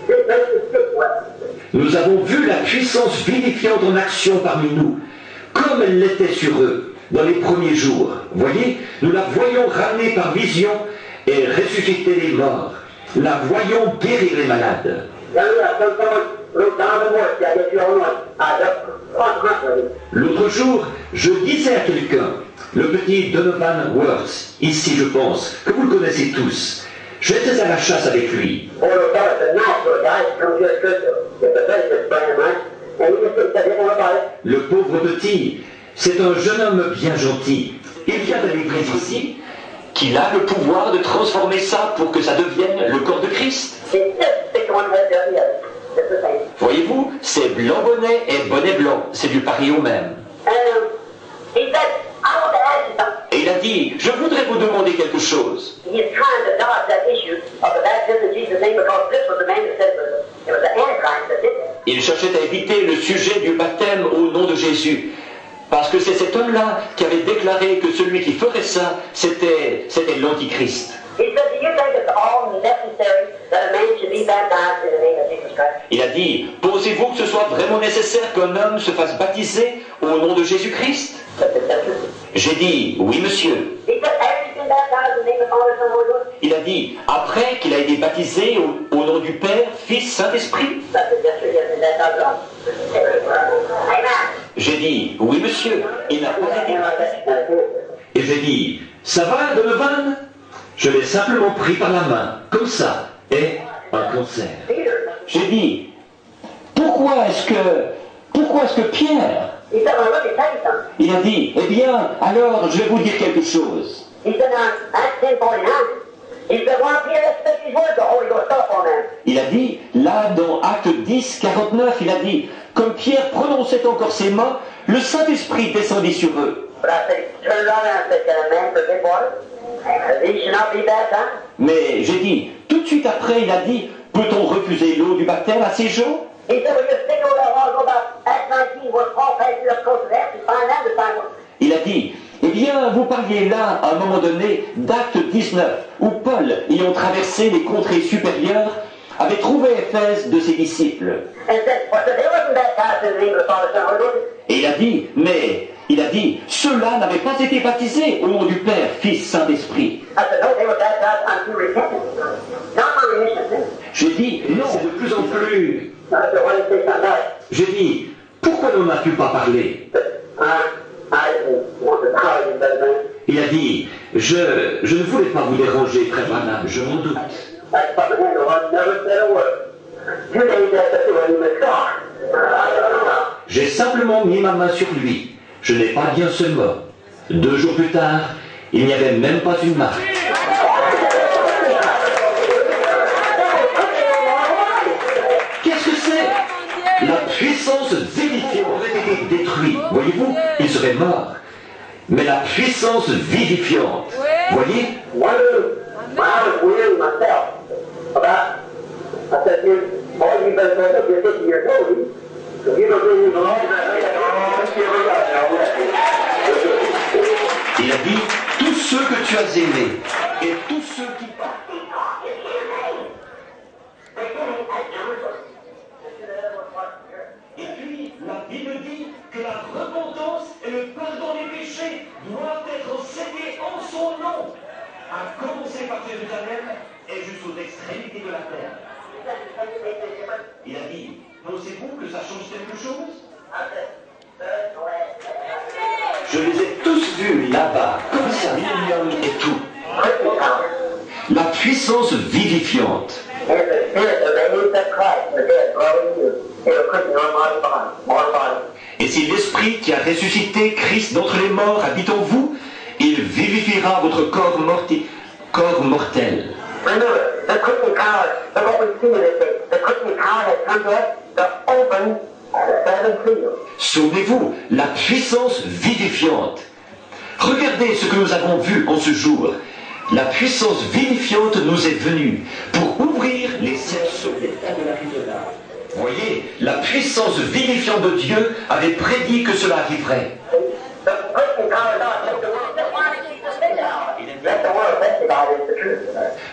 This makes the sick well. Nous avons vu la puissance vivifiante en action parmi nous, comme elle l'était sur eux dans les premiers jours. Voyez, nous la voyons ramener par vision et ressusciter les morts. La voyons guérir les malades. L'autre jour, je disais à quelqu'un, le petit Donovan Worth, ici je pense, que vous le connaissez tous. J'étais à la chasse avec lui. Le pauvre petit, c'est un jeune homme bien gentil. Il vient de l'église ici, qu'il a le pouvoir de transformer ça pour que ça devienne le corps de Christ. Voyez-vous, c'est blanc bonnet et bonnet blanc, c'est du pareil au même. Et il a dit, je voudrais vous demander quelque chose. Il cherchait à éviter le sujet du baptême au nom de Jésus, Parce que c'est cet homme-là qui avait déclaré que celui qui ferait ça, c'était l'Antichrist. He said, do you think it's all necessary that a man should be baptized in the name of Jesus Christ? Il a dit, pensez-vous que ce soit vraiment nécessaire qu'un homme se fasse baptiser au nom de Jésus-Christ? J'ai dit, oui monsieur. He said, after you've been baptized in the name of the Father, Son, and Holy Ghost? Il a dit, après qu'il a été baptisé au nom du Père, Fils, Saint-Esprit? I said, yes, sir, he has been baptized also. Amen. J'ai dit, oui monsieur, il n'a pas été baptisé. Et j'ai dit, ça va Donovan? Je l'ai simplement pris par la main, comme ça, et un concert. J'ai dit, pourquoi est-ce que Pierre? He said, well, let me tell you something. Il a dit, eh bien, alors je vais vous dire quelque chose. He said, now, Acts 10:49. He said, why Peter, let's speak these words, the Holy Ghost fell upon them. Il a dit, là, dans Acte 10, 49, il a dit, comme Pierre prononçait encore ces mots, le Saint-Esprit descendit sur eux. But I said, turn around and I said, can a man forbid water? He should not be baptized. Mais j'ai dit, tout de suite après, il a dit, peut-on refuser l'eau du baptême à ces gens? He said, well, you're thinking over that while ago about Acts 19, where Paul passed it up close to that, and find that disciple. Il a dit, eh bien, vous parliez là, à un moment donné, d'Acte 19, où Paul, ayant traversé les contrées supérieures, avait trouvé Éphèse de ses disciples. And said, well, they wasn't baptized in the name of the Father, Son, and Holy Ghost. Et il a dit, ceux-là n'avaient pas été baptisés au nom du Père, Fils, Saint-Esprit. I said, no, they were baptized unto repentance, not for remission of sins. J'ai dit, non, c'est de plus en plus. I said, why did you say something else? J'ai dit, pourquoi n'en as-tu pas parlé? I didn't want to call you, Brother Branham. Il a dit, je ne voulais pas vous déranger, frère Branham, je m'en doute. I put my hand on, never said a word. 2 days after when he was gone. J'ai simplement mis ma main sur lui. Je n'ai pas dit un seul mot. 2 jours plus tard, il n'y avait même pas une marque. Qu'est-ce que c'est? La puissance vivifiante aurait été détruite. Voyez-vous, il serait mort. Mais la puissance vivifiante, voyez? One day, when I was weary myself about, I said, boy, you better go up, you're 50 years old. If you don't believe in the Lord, Il a dit, tous ceux que tu as aimés et tous ceux qui... Et puis, la Bible dit que la repentance et le pardon des péchés doivent être enseignés en son nom, à commencer par Jérusalem et jusqu'aux extrémités de la terre. Il a dit, pensez-vous que ça change quelque chose? Je les ai tous vus là-bas, comme ça, William et tout. La puissance vivifiante. Et si l'Esprit qui a ressuscité Christ d'entre les morts habite en vous, il vivifiera votre corps mortel. Souvenez-vous, la puissance vivifiante. Regardez ce que nous avons vu en ce jour. La puissance vivifiante nous est venue pour ouvrir les 7 sceaux de l'État de l'Arizona. Voyez, la puissance vivifiante de Dieu avait prédit que cela arriverait.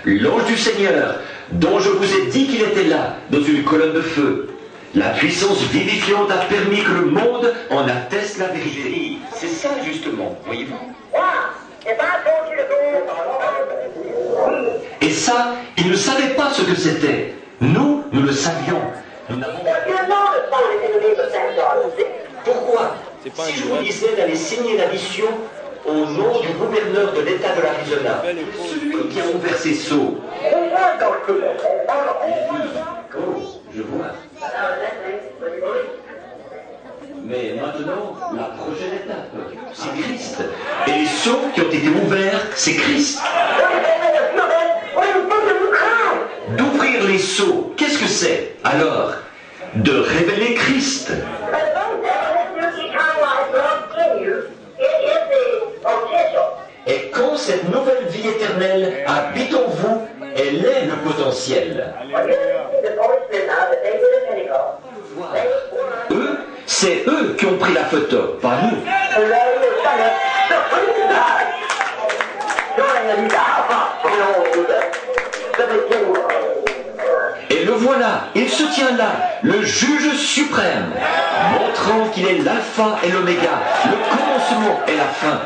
L'ange du Seigneur, dont je vous ai dit qu'il était là, dans une colonne de feu, la puissance vivifiante a permis que le monde en atteste la vérité. C'est ça justement, voyez-vous. Et ça, ils ne savaient pas ce que c'était. Nous, nous le savions. Nous n'avons pas... Pourquoi? Si je vous disais d'aller signer la mission au nom du gouverneur de l'État de l'Arizona, celui qui a ouvert ses sceaux. Oh, je vois. Mais maintenant, la prochaine étape, c'est Christ. Et les sceaux qui ont été ouverts, c'est Christ. D'ouvrir les sceaux, qu'est-ce que c'est? Alors, de révéler Christ. Et quand cette nouvelle vie éternelle habite en vous, elle est le potentiel. Eux, C'est eux qui ont pris la photo, pas nous. And there he is standing, supreme God, showing that he's Alpha and Omega, the beginning. Et le voilà, il se tient là, le juge suprême, montrant qu'il est l'alpha et l'oméga, le commencement et la fin.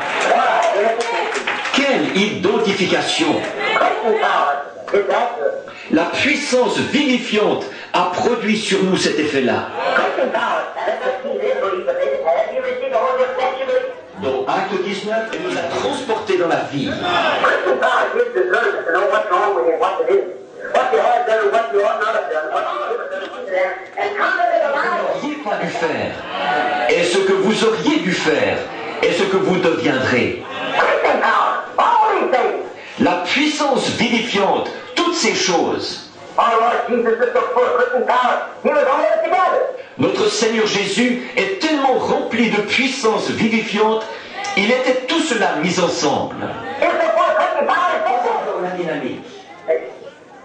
Quelle identification! Christian power is accurate. La puissance vivifiante a produit sur nous cet effet-là. Christian power, that's what he did believe, but they didn't have. You received the Holy Ghost, that you believe. Dans Acte 19, elle nous a transportés dans la vie. Christian power gives discernment to know what's wrong with you and what to do. What you have done and what you ought not have done. What you should have done and what you have. And come to the Bible. N'auriez pas dû faire, et ce que vous auriez dû faire, et ce que vous deviendrez. Christian power, all these things. La puissance vivifiante, toutes ces choses. Our Lord Jesus is so full of Christian power. He was all of it together. Notre Seigneur Jésus est tellement rempli de puissance vivifiante, il était tout cela mis ensemble. He was so full of Christian power. La dynamique.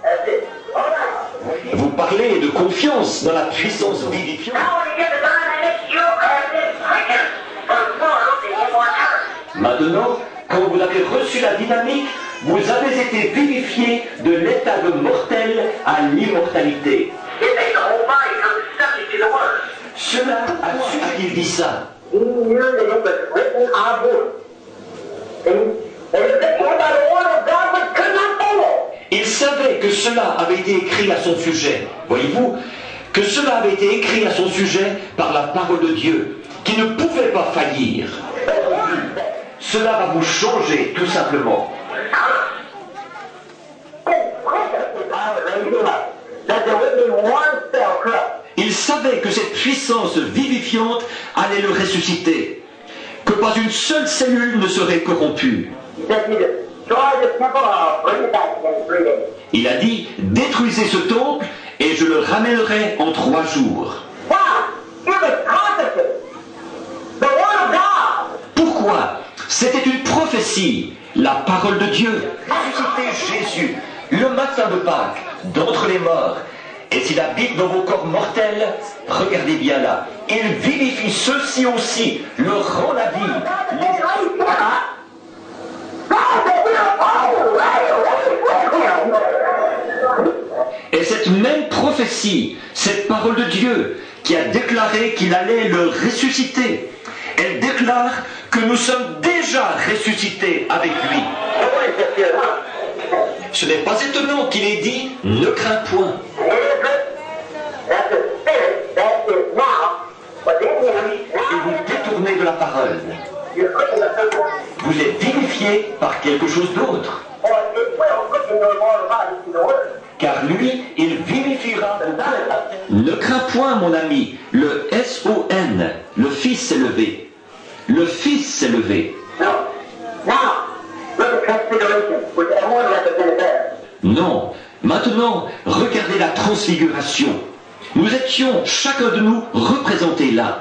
That's it. All right. Vous parlez de confiance dans la puissance vivifiante. Now when you get the dynamic, you have been quickened from sorrow to immortality. Maintenant, quand vous avez reçu la dynamique, vous avez été vivifié de l'état de mortel à l'immortalité. It makes the whole body come subject to the word. Cela a-t-il dit ça? He knew that it was written of him. See? It was written by the word of God which could not fail. Il savait que cela avait été écrit à son sujet. Voyez-vous, que cela avait été écrit à son sujet par la parole de Dieu, qui ne pouvait pas faillir. Cela va vous changer, tout simplement. Il savait que cette puissance vivifiante allait le ressusciter, que pas une seule cellule ne serait corrompue. Il a dit, détruisez ce temple et je le ramènerai en 3 jours. Pourquoi? C'était une prophétie, la parole de Dieu. Ressusciter Jésus, le matin de Pâques, d'entre les morts. Et s'il habite dans vos corps mortels, regardez bien là, il vivifie ceux-ci aussi, leur rend la vie. Et cette même prophétie, cette parole de Dieu, qui a déclaré qu'il allait le ressusciter, elle déclare que nous sommes déjà ressuscités avec lui. Ce n'est pas étonnant qu'il ait dit « Ne crains point ». Et vous détournez de la parole. Vous êtes vivifié par quelque chose d'autre. Car lui, il vivifiera vos corps. Ne crains point, mon ami, le S-O-N, le Fils s'est levé. Le Fils s'est levé. Non. Maintenant, regardez la transfiguration. Nous étions, chacun de nous, représentés là.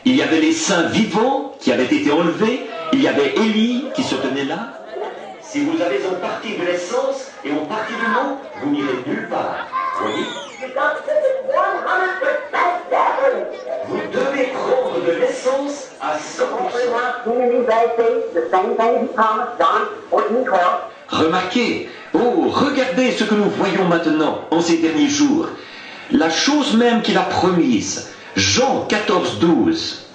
Il y avait les saints vivants qui avaient été enlevés. Il y avait Élie qui se tenait là. Si vous avez en partie de l'essence et en partie du nom, vous n'irez nulle part. Voyez? Vous devez prendre de l'essence à 100%. Remarquez, regardez ce que nous voyons maintenant, en ces derniers jours. La chose même qu'il a promise. Jean 14, 12.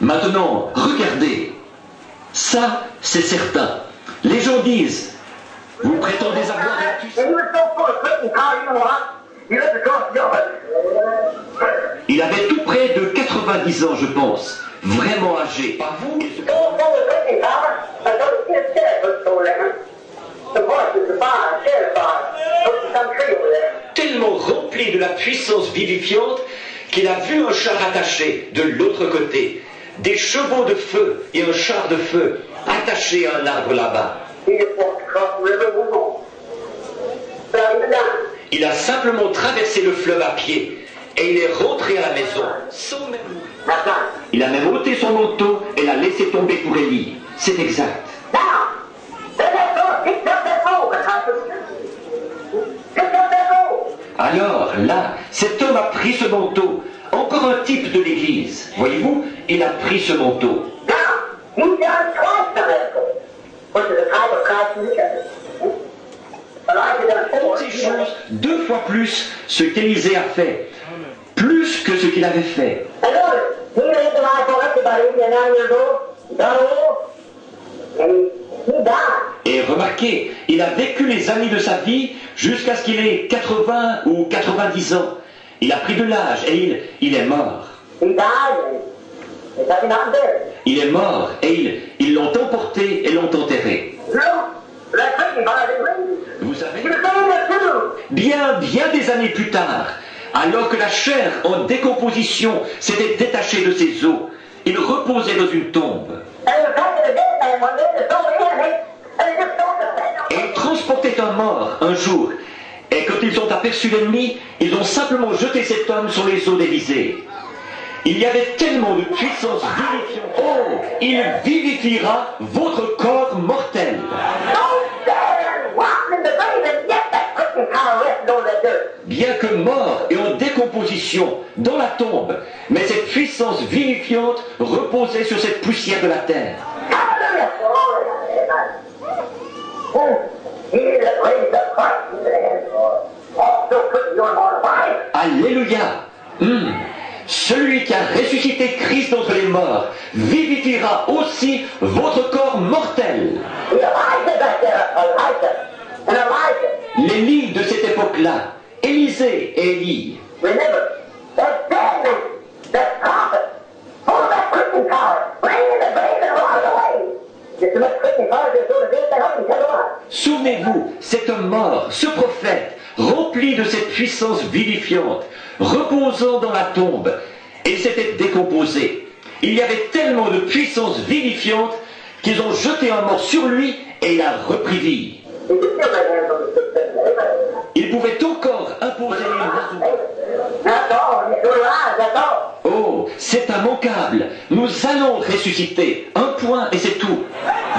Maintenant, regardez. Ça, c'est certain. Les gens disent, vous prétendez avoir la Il avait tout près de 90 ans, je pense. Vraiment âgé. Pas vous? Tellement rempli de la puissance vivifiante qu'il a vu un char attaché de l'autre côté, des chevaux de feu et un char de feu attaché à un arbre là-bas. Il a simplement traversé le fleuve à pied et il est rentré à la maison sans même... Il a même ôté son manteau et l'a laissé tomber pour Élie. C'est exact. Alors là, cet homme a pris ce manteau. Encore un type de l'Église. Voyez-vous, il a pris ce manteau. Now, he's done twice the miracle, which is a type of Christ in the church. Elijah done four. Ces choses, 2 fois plus ce qu'Élisée a fait. Plus que ce qu'il avait fait. And notice, he lived a life on up to about 89 years old. He got old, and he died. Et remarquez, il a vécu les années de sa vie jusqu'à ce qu'il ait 80 ou 90 ans. Il a pris de l'âge et il est mort. He died, and it's like not there. Il est mort et ils l'ont emporté et l'ont enterré. No, that couldn't buy the ring. Vous He savez, was saying that too. bien des années plus tard, alors que la chair en décomposition s'était détachée de ses os, il reposait dans une tombe. And he was taking a dead man one day to throw him in, and he just threw the thing Et ils transportaient un mort un jour. Et quand ils ont aperçu l'ennemi, ils ont simplement jeté cet homme sur les eaux d'Élysée. Il y avait tellement de puissance vivifiante. Oh, il vivifiera votre corps mortel. Don't stand and walk in the grave and get that cooking power resting on that dirt. Bien que mort et en décomposition dans la tombe, mais cette puissance vivifiante reposait sur cette poussière de la terre. Hallelujah. Oh, he that raised up Christ from the dead also put your mortal body. Alléluia. Celui qui a ressuscité Christ d'entre les morts vivifiera aussi votre corps mortel. Elijah back there, Elijah, and Elijah. L'Élie de cette époque-là, Élisée et Élie. Remember, that dead man, that prophet, full of that quickening power, laying in the grave and rotted away. There's so much quickening power to go to death to help him come alive. Souvenez-vous, cet homme mort, ce prophète, rempli de cette puissance vivifiante, reposant dans la tombe, et s'était décomposé. Il y avait tellement de puissance vivifiante qu'ils ont jeté un mort sur lui et il a repris vie. He could still lay hands on the sick person. Il pouvait encore imposer les mains. That's all. You go to eyes, that's all. Oh, c'est immanquable. Nous allons ressusciter. Un point et c'est tout.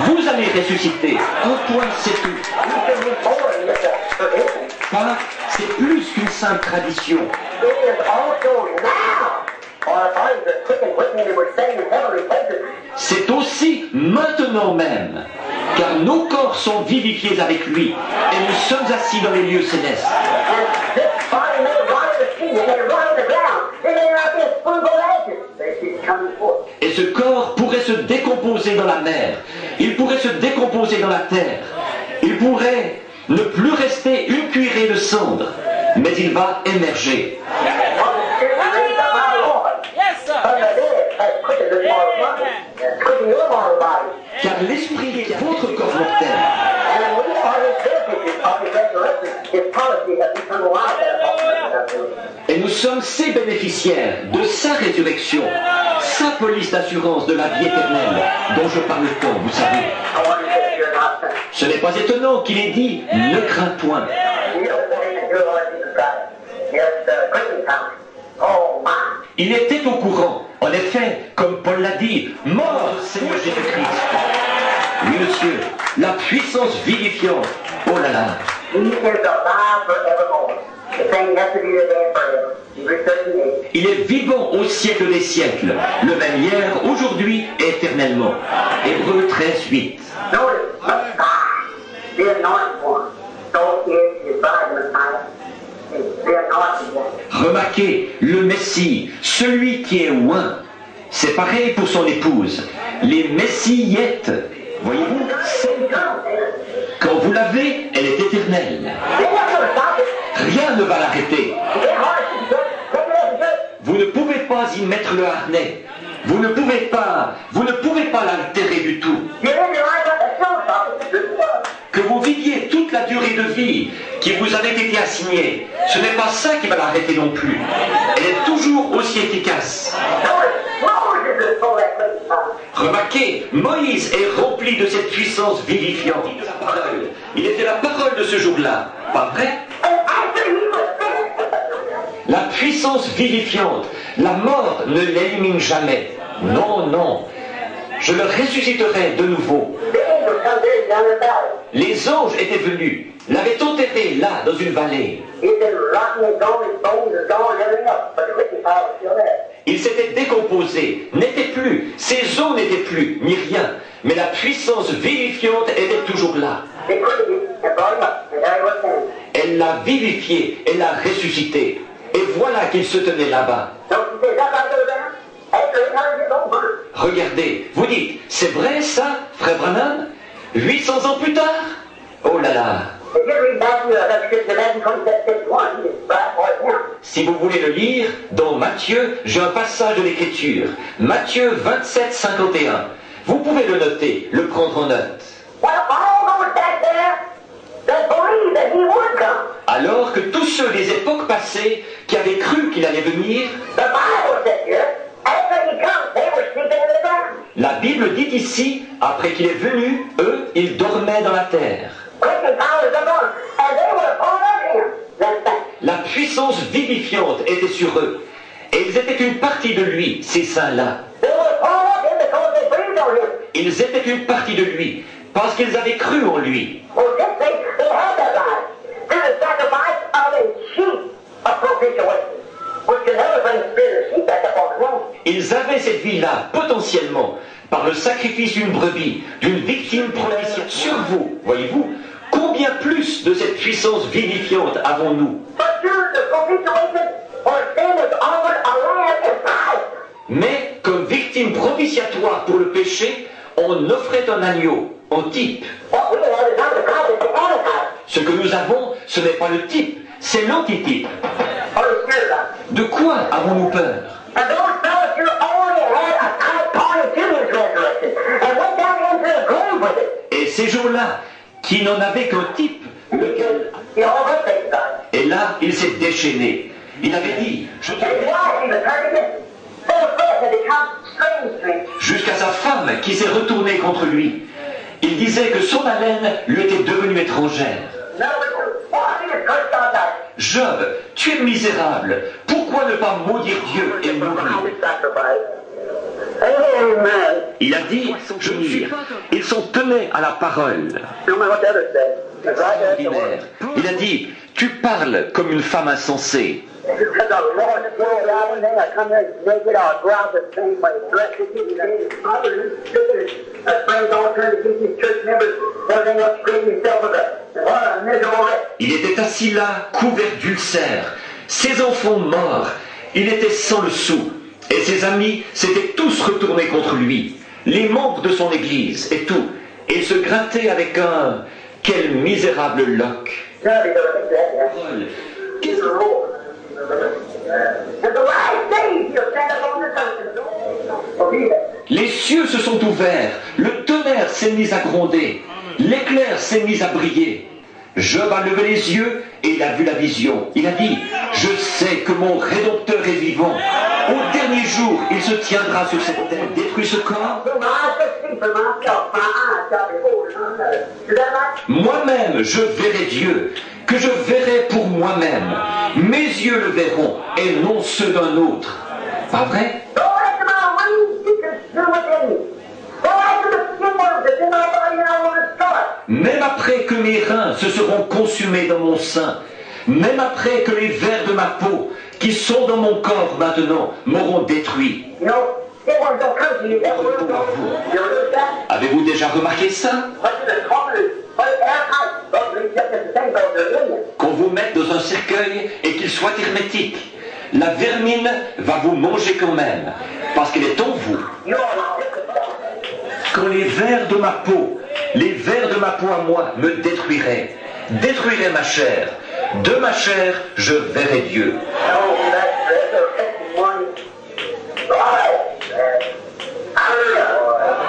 Vous allez ressusciter. Un point, c'est tout. You can move forward and get that tradition. Pas, c'est plus qu'une simple tradition. It is also now. Our bodies are quick and quickening and we're sitting in heavenly places. C'est aussi maintenant même, car nos corps sont vivifiés avec lui, et nous sommes assis dans les lieux célestes. And this body may rot in the sea, it may rot in the ground, it may not be a spoonful of ashes, but it's coming forth. Et ce corps pourrait se décomposer dans la mer, il pourrait se décomposer dans la terre, il pourrait ne plus rester une cuillerée de cendre, mais il va émerger. When the Spirit raised up my Lord from the dead, has quickened this mortal body, has quickened your mortal body. Car l'esprit est votre corps mortel. And we are his beneficiaries of his resurrection, his policy of eternal life. Et nous sommes ses bénéficiaires de sa résurrection, sa police d'assurance de la vie éternelle dont je parle tant, vous savez. I want to say you're not sent. Ce n'est pas étonnant qu'il ait dit « Ne crains point ». You don't believe in your Lord Jesus Christ. Yes, quickening power. Oh, my. Il était au courant. En effet, comme Paul l'a dit, « Mort, Seigneur Jésus-Christ ». Oui, monsieur, la puissance vivifiante. Oh là là. He is alive forevermore. The thing has to be there forever. Hebrews 13:8. Il est vivant au siècle des siècles, le même hier, aujourd'hui et éternellement. Hébreux 13:8. Notice, Messiah, the anointed one. So is his bride Messiah. Is the anointed one. Remarquez, le Messie, celui qui est oint, c'est pareil pour son épouse. Les Messiettes, voyez-vous, quand vous l'avez, elle est éternelle. They're not going to stop it. Rien ne va l'arrêter. Their hearts is good. Take it as good. Vous ne pouvez pas y mettre le harnais. Vous ne pouvez pas l'altérer du tout. You're in your life like a snowstorm. It's good stuff. Que vous viviez toute la durée de vie qui vous avait été assignée, ce n'est pas ça qui va l'arrêter non plus. Elle est toujours aussi efficace. Notice, Moses is full of that quickening power. Remarquez, Moïse est rempli de cette puissance vivifiante. La parole. Il était la parole de ce jour-là, pas vrai? And after he was finished, La puissance vivifiante, la mort ne l'élimine jamais. Non, non. Je le ressusciterai de nouveau. the angels come there down in the valley. Les anges étaient venus l'avait enterré là, dans une vallée. He'd been rotten and gone, his bones are gone and everything else, but the quickening power was still there. Il s'était décomposé, n'était plus, ses os n'étaient plus, ni rien. Mais la puissance vivifiante était toujours là. They quickened him and brought him up, and there he was standing. Elle l'a vivifié, elle l'a ressuscité. Et voilà qu'il se tenait là-bas. So he says, that's how it goes down. After 800 years old, burn. Regardez, vous dites, c'est vrai ça, frère Branham 800 ans plus tard? Oh là là. If you read Matthew, that scripture, Matthew 27, 51, it's right for it now. Si vous voulez le lire, dans Matthieu, j'ai un passage de l'Écriture. Matthieu 27, 51. Vous pouvez le noter, le prendre en note. Well, all those back there that believed that he would come, Alors que tous ceux des époques passées qui avaient cru qu'il allait venir, the Bible said here, after he comes, they were sleeping in the ground. la Bible dit ici, après qu'il est venu, eux, ils dormaient dans la terre. Quickening powers are gone, and they were a part of him. That's that. La puissance vivifiante était sur eux. Et ils étaient une partie de lui, ces saints-là. They were a part of him because they believed on him. Ils étaient une partie de lui, parce qu'ils avaient cru en lui. Well, this they had that life through the sacrifice of a sheep of propitiation, which can never bring the spirit of sheep back up on the throne. Ils avaient cette vie-là, potentiellement, par le sacrifice d'une brebis, d'une victime propitiatoire sur vous, voyez-vous. Combien plus de cette puissance vivifiante avons-nous? But through the propitiation, or sin was offered a lamb and price. Mais, comme victime propitiatoire pour le péché, on offrait un agneau, en type. What we have is not the price, it's the antitype, Ce que nous avons, ce n'est pas le type, c'est l'antitype. or the spirit of. De quoi avons-nous peur? And those fellows here only had a type pointing to his resurrection, and went down into the grave with it. Et ces jours-là, qui n'en avaient qu'un type, lequel... You all heard things about it. Et là, il s'est déchaîné. Il avait dit, And his wife, he was hurt again. Their flesh had become strange to him. jusqu'à sa femme qui s'est retournée contre lui. Il disait que son haleine lui était devenue étrangère. In other words, why he was cursed on that? Job, tu es misérable. Pourquoi ne pas maudire Dieu et mourir? Amen. Il a dit, je ne suis pas... Ils s'en tenaient à la parole. No matter what the others say. It's right there at the word. Extraordinaire. Il a dit, tu parles comme une femme insensée. Because the Lord is world out one day, I come here naked, I'll go out the same way. Dressed to give you that friends all turn to these church members, everything else screaming himself with a what a miserable wretch. Il était assis là, couvert d'ulcères. Ses enfants morts. Il était sans le sou. Et ses amis s'étaient tous retournés contre lui. Les membres de son église et tout. Et il se grattait avec un... Quel misérable loque. Now they don't think that, yeah. Qu'est-ce He's a Lord. And the last days he'll stand up on the sun. Believe it. Les cieux se sont ouverts, le tonnerre s'est mis à gronder, l'éclair s'est mis à briller. Job a levé les yeux et il a vu la vision. Il a dit, je sais que mon Rédempteur est vivant. Au dernier jour, il se tiendra sur cette terre, détruit ce corps. So my eyes shall see for myself, my eyes shall behold none other. Is that right? Moi-même, je verrai Dieu, que je verrai pour moi-même. Mes yeux le verront et non ceux d'un autre. Pas vrai? Go after my wings, you can do within me. Go after the skin worms that's in my body and I want to start. Même après que mes reins se seront consumés dans mon sein, même après que les vers de ma peau, qui sont dans mon corps maintenant, m'auront détruit. You know, skin worms don't come to you, that worms don't. You notice that? Avez-vous déjà remarqué ça? But the coffin is, but it's airtight. But it's just the same though, they're in you. Qu'on vous mette dans un cercueil et qu'il soit hermétique. La vermine va vous manger quand même, parce qu'elle est en vous. You are like this. Quand les vers de ma peau, les vers de ma peau à moi me détruiraient ma chair. De ma chair, je verrai Dieu. Oh, that's a testimony. Hallelujah.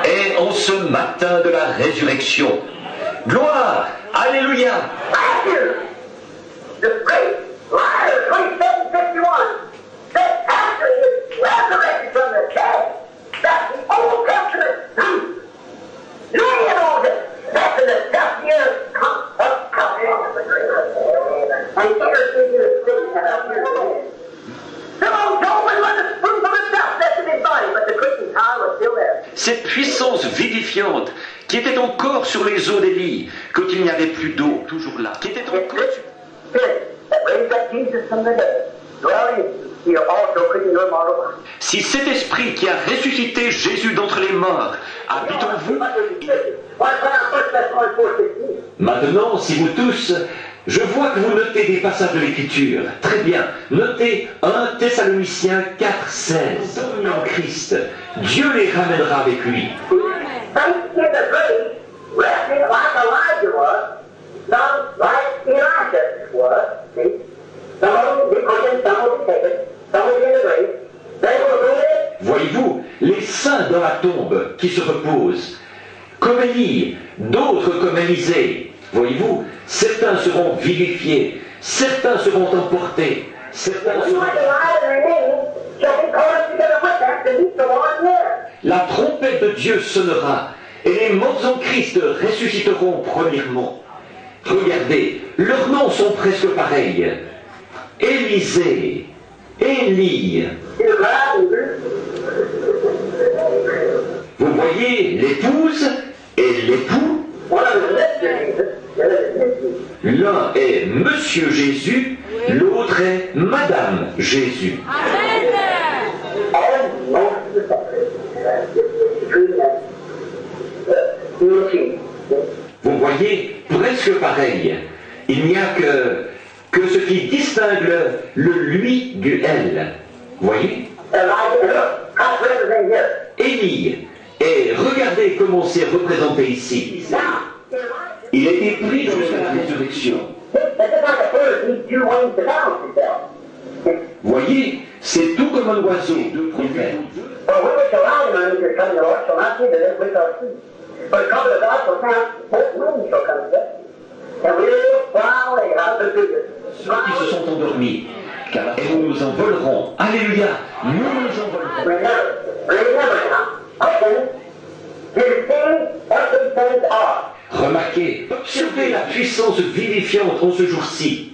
Et en ce matin de la résurrection, gloire, alléluia, Matthew, the great liar, 27:51, that after he was resurrected from the dead, that the Old Testament truth, many of those that in the 7th year come up, and here is the city that up here today. The old Tobin was the proof of himself, that's in his body, but the quickening power was still there. cette puissance vivifiante qui était encore sur les eaux d'Élie, quand il n'y avait plus d'eau, toujours là, qui était If encore... this Spirit that raised up Jesus from the dead dwell in you, He'll also quicken your mortal body. Si cet esprit qui a ressuscité Jésus d'entre les morts habite en vous, maintenant, si vous tous, je vois que vous notez des passages de l'Écriture. Très bien. Notez 1 Thessaloniciens 4, 16. Dormis en Christ, Dieu les ramènera avec lui. Faith in the grave, resting like Elijah was, some like Elisha was. See? Some of them be quickened, some will be taken, some will be in the grave. They will do it. Voyez-vous, les saints dans la tombe qui se reposent, comme Élie, d'autres comme Élisée. Voyez-vous, certains seront vivifiés, certains seront emportés, certains You seront... like Elijah remain, shall be called together with them to meet the Lord there. La trompette de Dieu sonnera, et les morts en Christ ressusciteront premièrement. Regardez, leurs noms sont presque pareils. Élisée, Élie. In the ground, Vous voyez l'épouse et l'époux. one of them is Mr. Jesus, the other is Miss Jesus. L'un est Monsieur Jésus, l'autre est Madame Jésus. And most of the sacrifices, between them, he and she. Vous voyez, presque pareil. Il n'y a que ce qui distingue le lui du elle. Voyez? Elijah, look, how it's represented here. Élie. Et regardez comment c'est représenté ici. Now, Elijah, Il était pris jusqu'à la résurrection. it's just like a bird needs two wings to balance himself. Voyez, c'est tout comme un oiseau de prophète. For we which allow the man to come to the Lord shall not see the dead which are asleep. But come to the gospel now, both wings shall come together. And we will fly away out of the figure. Ceux qui se sont endormis, car et nous nous envolerons. Alléluia, nous nous envolerons. Remember now, open to see what these things are. Remarquez, observez la puissance vivifiante en ce jour-ci.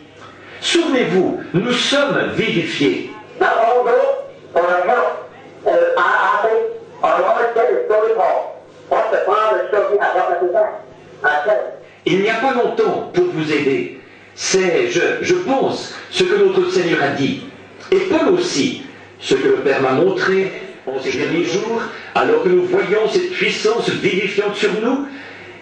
Souvenez-vous, nous sommes vivifiés. Now, although, for our help, I think our Lord said is so Paul. What the Father showed me, I got nothing back. I tell you. Il n'y a pas longtemps pour vous aider. C'est, je pense, ce que notre Seigneur a dit. Et Paul aussi, ce que le Père m'a montré en ces derniers jours, alors que nous voyons cette puissance vivifiante sur nous,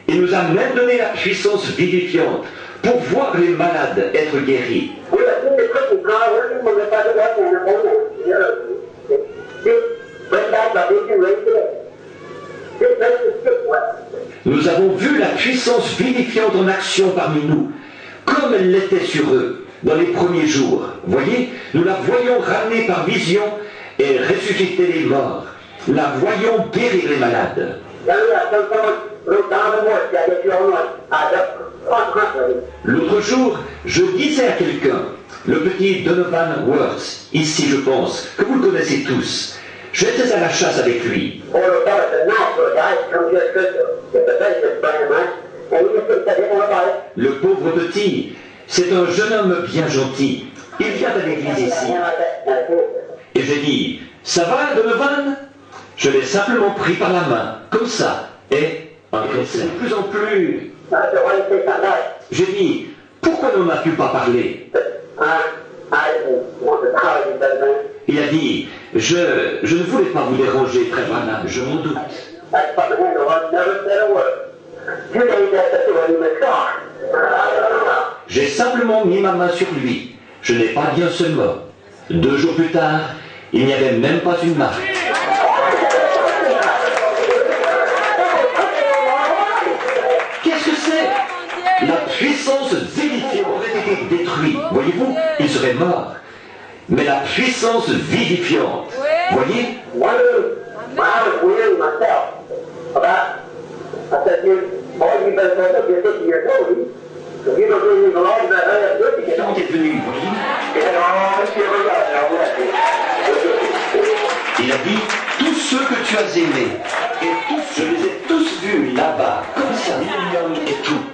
il nous a même donné la puissance vivifiante pour voir les malades être guéris. We have seen the Christian God working when the Father was in the whole bring back the vision raised today. This makes the sick well. Nous avons vu la puissance vivifiante en action parmi nous, comme elle l'était sur eux dans les premiers jours. Voyez, nous la voyons ramener par vision et ressusciter les morts. La voyons guérir les malades. L'autre jour, je disais à quelqu'un, le petit Donovan Worth, ici je pense, que vous le connaissez tous. J'étais à la chasse avec lui. Le pauvre petit, c'est un jeune homme bien gentil. Il vient à l'église ici. Et j'ai dit, ça va Donovan? Je l'ai simplement pris par la main, comme ça. Et c'est de plus en plus... J'ai dit, pourquoi n'en as-tu pas parlé? Il a dit, je ne voulais pas vous déranger, Frère Branham, je m'en doute. J'ai simplement mis ma main sur lui. Je n'ai pas dit un seul mot. 2 jours plus tard, il n'y avait même pas une marque. Qu'est-ce que c'est? La puissance vivifiante aurait été détruite. Voyez-vous, il serait mort. Mais la puissance vivifiante, voyez? Quand il est venu, il a dit, tous ceux que tu as aimés, et tous, je les ai tous vus là-bas, comme ça, millions et tout.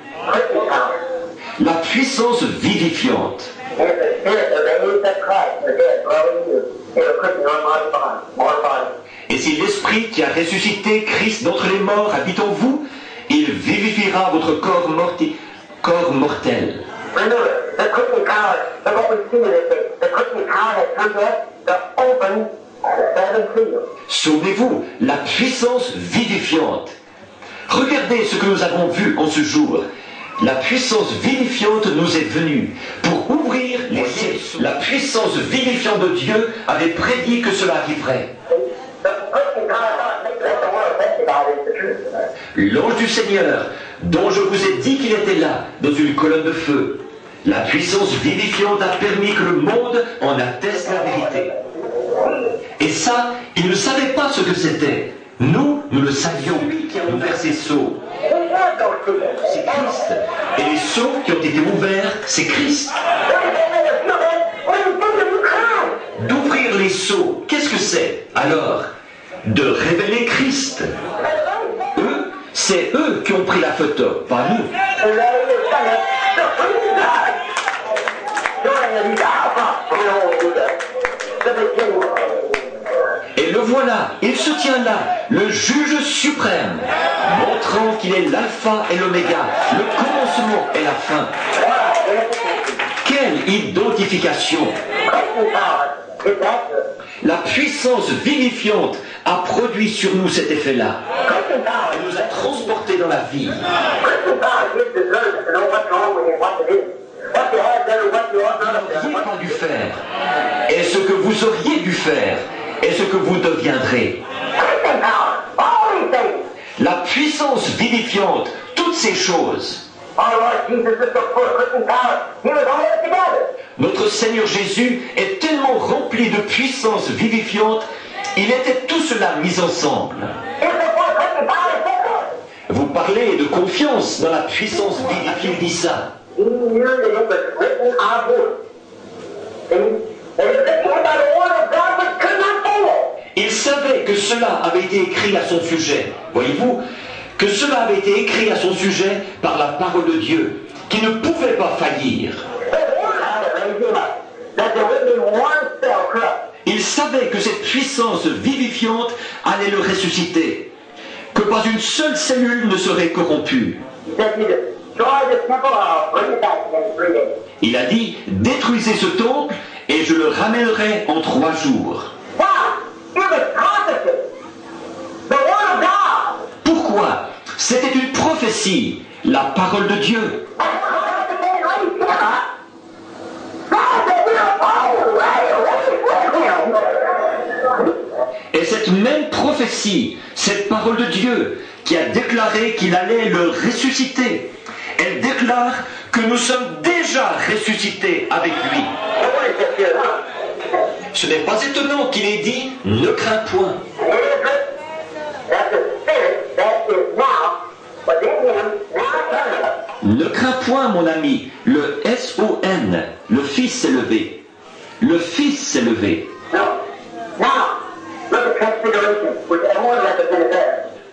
La puissance vivifiante. Et si l'esprit qui a ressuscité Christ d'entre les morts habite en vous, il il vivifiera votre corps mortel. Remember, the quickening power, and what we see in this day, the quickening power has come to us to open the seven seals. Souvenez-vous, la puissance vivifiante. Regardez ce que nous avons vu en ce jour. La puissance vivifiante nous est venue pour ouvrir les cieux. La puissance vivifiante de Dieu avait prédit que cela arriverait. The quickening power that the world testify is the truth. L'ange du Seigneur, dont je vous ai dit qu'il était là, dans une colonne de feu. La puissance vivifiante a permis que le monde en atteste la vérité. Et ça, ils ne savaient pas ce que c'était. Nous le savions. Qui a ouvert ces sceaux, c'est Christ. Et les sceaux qui ont été ouverts, c'est Christ. D'ouvrir les sceaux, qu'est-ce que c'est alors? De révéler Christ. Eux, c'est eux qui ont pris la photo, pas nous. Et le voilà, il se tient là, le juge suprême, montrant qu'il est l'alpha et l'oméga, le commencement et la fin. Quelle identification! La puissance vivifiante a produit sur nous cet effet-là. Elle nous a transportés dans la vie. Vous n'auriez pas dû faire. Et ce que vous auriez dû faire. Et ce que vous deviendrez. La puissance vivifiante, toutes ces choses. Notre Seigneur Jésus est tellement rempli de puissance vivifiante, il était tout cela mis ensemble. Vous parlez de confiance dans la puissance vivifiante, dit ça. Il savait que cela avait été écrit à son sujet. Voyez-vous, que cela avait été écrit à son sujet par la parole de Dieu, qui ne pouvait pas faillir. Il savait que cette puissance vivifiante allait le ressusciter, que pas une seule cellule ne serait corrompue. Il a dit, détruisez ce temple et je le ramènerai en 3 jours. Pourquoi? C'était une prophétie, la parole de Dieu. Et cette même prophétie, cette parole de Dieu, qui a déclaré qu'il allait le ressusciter, elle déclare que nous sommes déjà ressuscités avec lui. Ce n'est pas étonnant qu'il ait dit « Ne crains point ». Ne crains point, mon ami, le S-O-N, le Fils s'est levé. Le Fils s'est levé.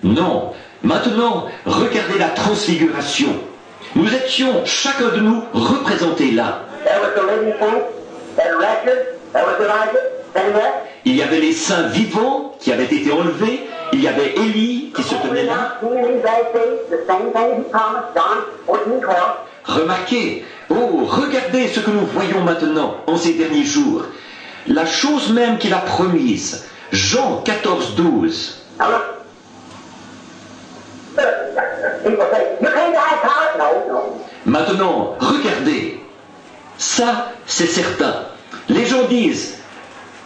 Non. Maintenant, regardez la transfiguration. Nous étions, chacun de nous, représentés là. Il y avait les saints vivants qui avaient été enlevés. Il y avait Élie qui se tenait là. Remarquez, regardez ce que nous voyons maintenant en ces derniers jours. La chose même qu'il a promise. Jean 14, 12. Maintenant, regardez. Ça, c'est certain. Les gens disent,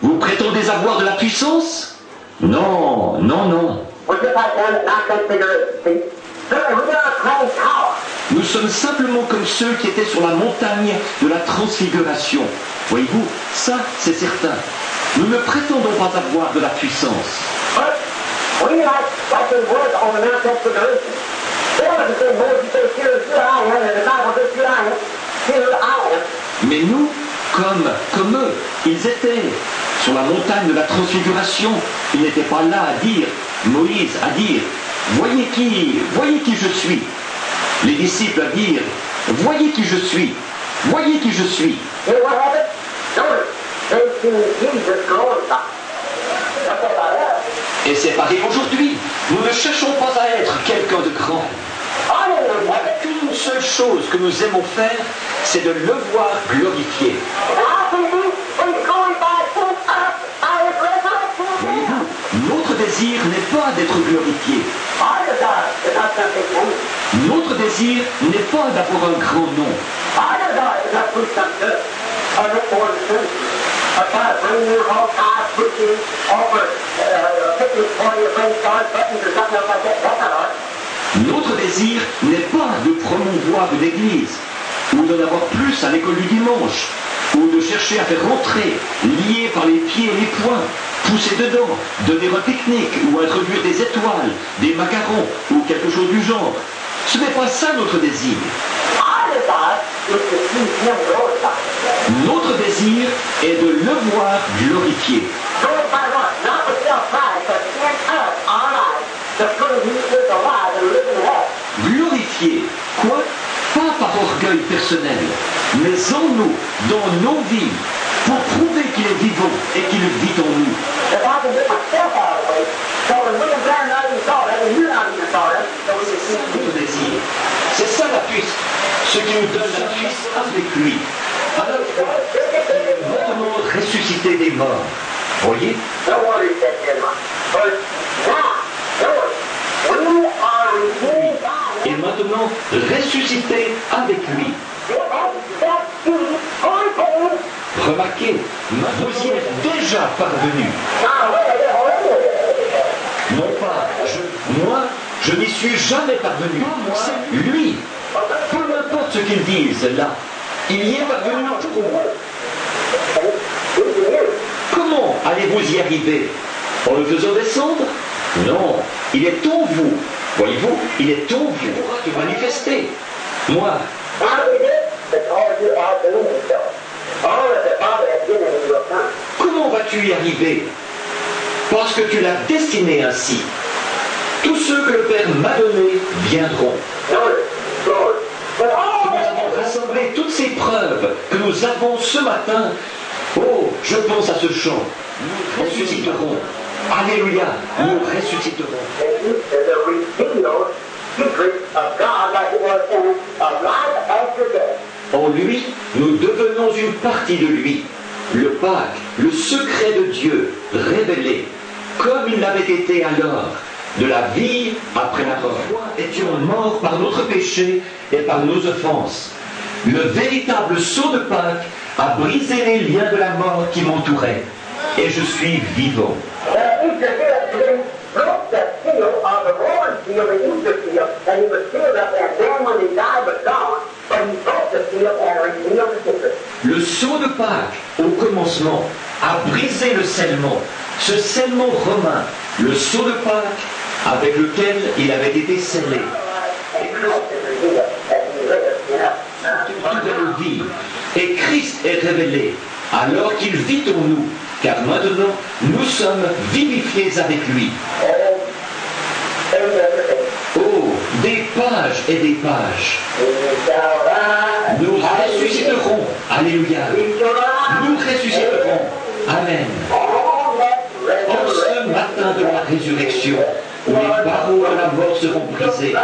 vous prétendez avoir de la puissance? Non, non, non. Nous sommes simplement comme ceux qui étaient sur la montagne de la transfiguration. Voyez-vous, ça, c'est certain. Nous ne prétendons pas avoir de la puissance. Mais nous, comme eux, ils étaient sur la montagne de la transfiguration. Ils n'étaient pas là à dire, Moïse à dire, voyez qui je suis. Les disciples à dire, voyez qui je suis, voyez qui je suis. Et c'est pareil aujourd'hui. Nous ne cherchons pas à être quelqu'un de grand. chose que nous aimons faire, c'est de le voir glorifié. Voyez-vous, notre désir n'est pas d'être glorifié. Notre désir n'est pas d'avoir un grand nom. Notre désir n'est pas de promouvoir une église, ou d'en avoir plus à l'école du dimanche, ou de chercher à faire rentrer, liés par les pieds et les poings, pousser dedans, donner un pique-nique, ou introduire des étoiles, des macarons, ou quelque chose du genre. Ce n'est pas ça notre désir. Notre désir est de le voir glorifié. Glorifié, quoi? Pas par orgueil personnel, mais en nous, dans nos vies, pour prouver qu'il est vivant et qu'il vit en nous. Notre désir, c'est ça la puissance, ce qui nous donne la puissance avec lui. Alors, maintenant ressuscité des morts. Voyez? Et maintenant ressuscité avec lui. Remarquez, vous y êtes déjà parvenu. Non pas, moi, je n'y suis jamais parvenu. C'est lui. Peu importe ce qu'ils disent là, il y est parvenu pour vous. Comment allez-vous y arriver? En le faisant descendre? Non, il est en vous. Voyez-vous, il est en vous. Il pourra te manifester. Moi, comment vas-tu y arriver? Parce que tu l'as destiné ainsi. Tous ceux que le Père m'a donnés viendront. Nous avons rassemblé toutes ces preuves que nous avons ce matin. Oh, je pense à ce chant. Nous ressusciterons. Alléluia, nous ressusciterons. En lui, nous devenons une partie de lui. Le Pâques, le secret de Dieu révélé, comme il l'avait été alors, de la vie après la mort. Étions morts par notre péché et par nos offenses. Le véritable sceau de Pâques a brisé les liens de la mort qui m'entouraient. Et je suis vivant. Le sceau de Pâques, au commencement, a brisé le scellement, ce scellement romain, le sceau de Pâques avec lequel il avait été scellé. Nouvelle vie. Et Christ est révélé, alors qu'il vit en nous, car maintenant nous sommes vivifiés avec lui. Oh, des pages et des pages. Nous ressusciterons. Alléluia. Nous ressusciterons. Amen. En ce matin de la résurrection, où les barreaux de la mort seront brisés,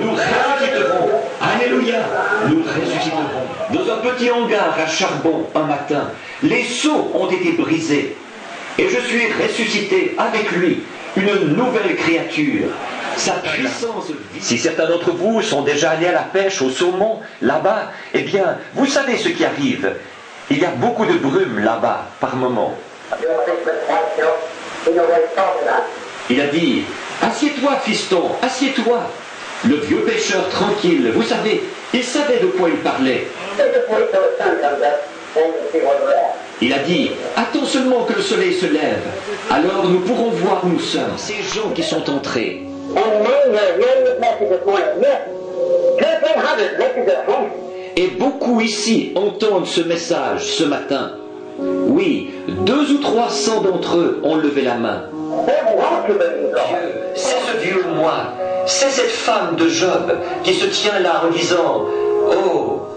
nous ressusciterons. Alléluia. Nous ressusciterons. Dans un petit hangar à charbon un matin, les sceaux ont été brisés. Et je suis ressuscité avec lui, une nouvelle créature. Sa puissance. Si certains d'entre vous sont déjà allés à la pêche au saumon, là-bas, eh bien, vous savez ce qui arrive. Il y a beaucoup de brume là-bas, par moment. Il a dit, assieds-toi, fiston, assieds-toi. Le vieux pêcheur tranquille, vous savez, il savait de quoi il parlait. Il a dit, attends seulement que le soleil se lève, alors nous pourrons voir où nous sommes. Ces gens qui sont entrés. Et beaucoup ici entendent ce message ce matin. Oui, 200 ou 300 d'entre eux ont levé la main. Dieu, c'est ce vieux moi, c'est cette femme de Job qui se tient là en disant, oh,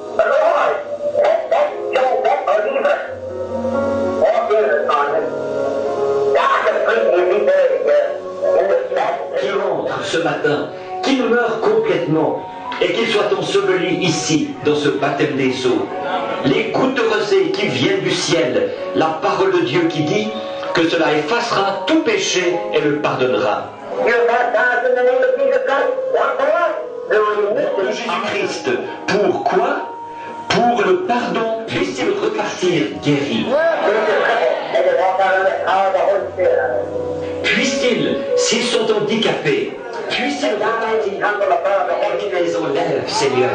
qui entre ce matin, qui meurt complètement et qu'ils soient ensevelis ici, dans ce baptême des eaux. Les gouttes de rosée qui viennent du ciel, la parole de Dieu qui dit que cela effacera tout péché et le pardonnera. Jésus-Christ, pourquoi? Pour le pardon, puisse-t-il repartir guéri. Puisse-t-il, s'ils sont handicapés, puisse-t-il repartir et qu'ils les enlèvent, Seigneur.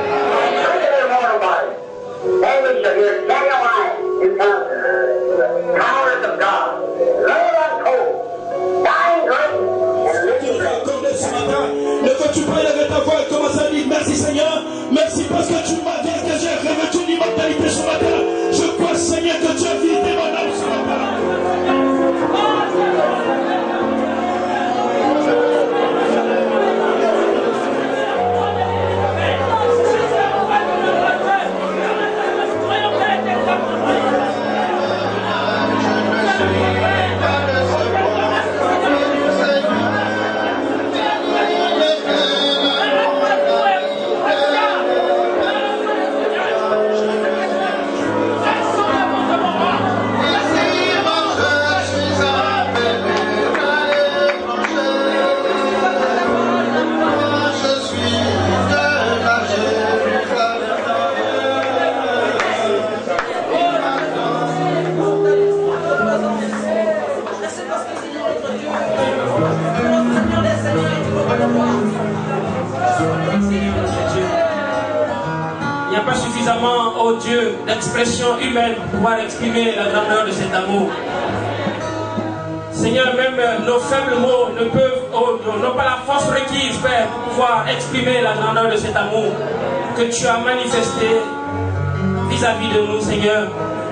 Ne veux-tu pas lever ta voix et commencer à dire merci Seigneur, merci parce que tu m'as dit que j'ai revêtu l'immortalité ce matin. Je crois Seigneur que tu as visité mon âme ce matin. D'expression humaine pour pouvoir exprimer la grandeur de cet amour. Seigneur, même nos faibles mots ne peuvent, n'ont pas la force requise, Père, pour pouvoir exprimer la grandeur de cet amour que tu as manifesté vis-à-vis de nous, Seigneur,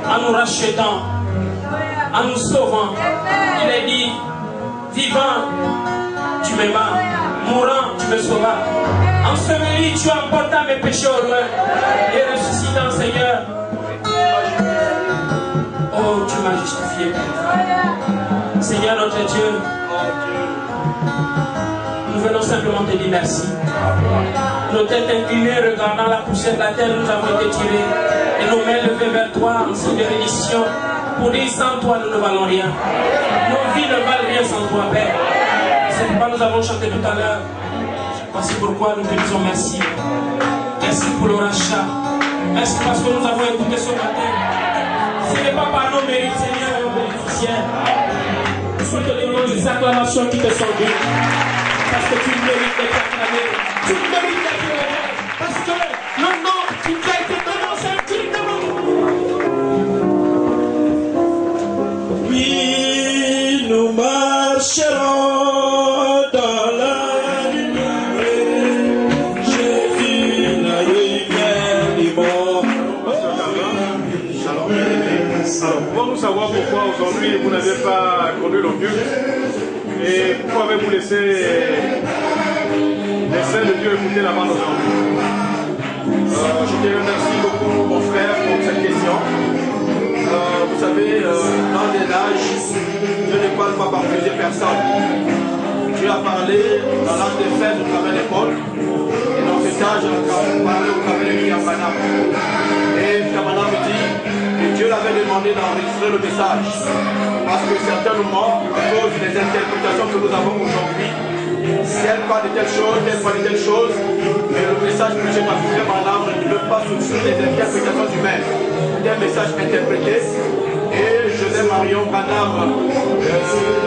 en nous rachetant, en nous sauvant. Il est dit, vivant, tu m'aimas, mourant, tu me sauvas. Enseveli, tu emportas mes péchés au loin. Et ressuscitant, Seigneur, oh, tu m'as justifié. Seigneur notre Dieu, nous venons simplement te dire merci. Nos têtes inclinées, regardant la poussière de la terre, nous avons été tirés. Et nos mains levées vers toi en signe de bénédiction, pour dire sans toi nous ne valons rien. Nos vies ne valent rien sans toi, Père. C'est pourquoi nous avons chanté tout à l'heure. Voici pourquoi nous te disons merci. Merci pour le rachat. Merci parce que nous avons écouté ce matin. Ce n'est pas par nos mérites, Seigneur, nos bénéficiaires. Nous te donnons des acclamations qui te sont dues. Parce que tu mérites d'être acclamé. Tu mérites d'être acclamé. Parce que le nom qui t'a été donné, c'est digne de nous. Oui, nous marcherons dans la Pouvons nous savoir pourquoi aujourd'hui vous n'avez pas conduit le culte et pourquoi avez-vous laissé les saints de Dieu écouter la bande aujourd'hui? Je te remercie beaucoup mon frère pour cette question. Vous savez, dans les âges, Dieu ne parle pas par plusieurs personnes. Dieu a parlé dans l'âge des fêtes au travers des Paul et dans cet âge, il a parlé au travers de Kiamana. Et Kiamana me dit que Dieu l'avait demandé d'enregistrer le message parce que certainement, à cause des interprétations que nous avons aujourd'hui, tel parle de telle chose, tel parle de telle chose, mais le message prêché par Kiamana ne peut pas soutenir les interprétations humaines. C'est un message interprété. Et Joseph Marion Branham,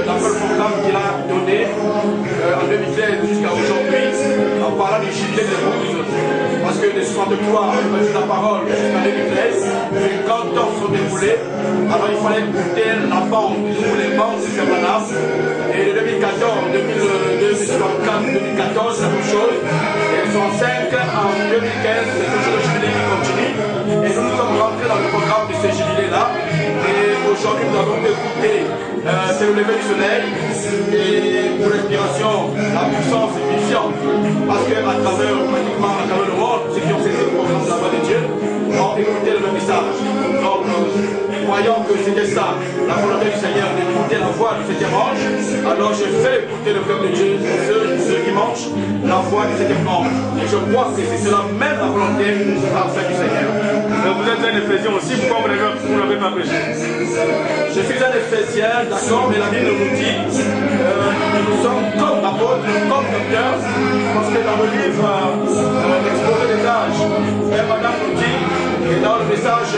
l'appel programme qu'il a donné en 2016 jusqu'à aujourd'hui, en parlant du jubilé des épouse, parce que de 63, on a dit la parole jusqu'en 2013, 50 ans sont déroulés, alors il fallait écouter la bande, ou les bandes de Joseph Branham, et 2014, 2014, c'est la même chose, et 65 en 2015, c'est toujours le jubilé qui continue, et nous sommes rentrés dans le programme de ce jubilé-là. Et aujourd'hui, nous avons écouté c'est le lever du soleil et pour l'inspiration, la puissance et vision. Parce qu'à travers, pratiquement à travers le monde, ceux qui ont saisi le programme de la voix de Dieu ont écouté le même message. Donc, croyons que c'était ça, la volonté du Seigneur de nous écouter la voix de cet ange. Alors j'ai fait écouter le peuple de Dieu ce dimanche, la voix de cet ange. Et je crois que c'est cela même la volonté parfaite du Seigneur. Vous êtes un Ephésien aussi, pourquoi vous n'avez pas prêché? Je suis un Ephésien, d'accord, mais la Bible nous dit nous sommes comme apôtres, comme docteurs, parce que dans le livre Exposé des âges, Madame nous dit, et dans le message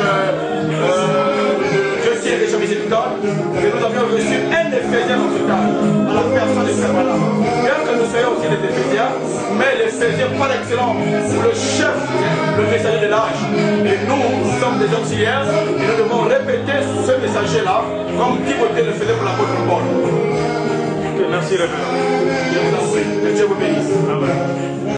Dieu qui est déjà miséricorde, que nous avions reçu un Ephésien dans ce cas, à la personne de Frère Madame. Bien que nous soyons aussi des Éphésiens, mais l'Ephésien par excellence, le chef, le messager de l'âge. Et nous sommes des auxiliaires, et nous devons répéter ce messager-là, comme Timothée le faisait pour l'apôtre Paul. Ok, merci, Révérend. Je vous en prie, que Dieu vous bénisse. Amen.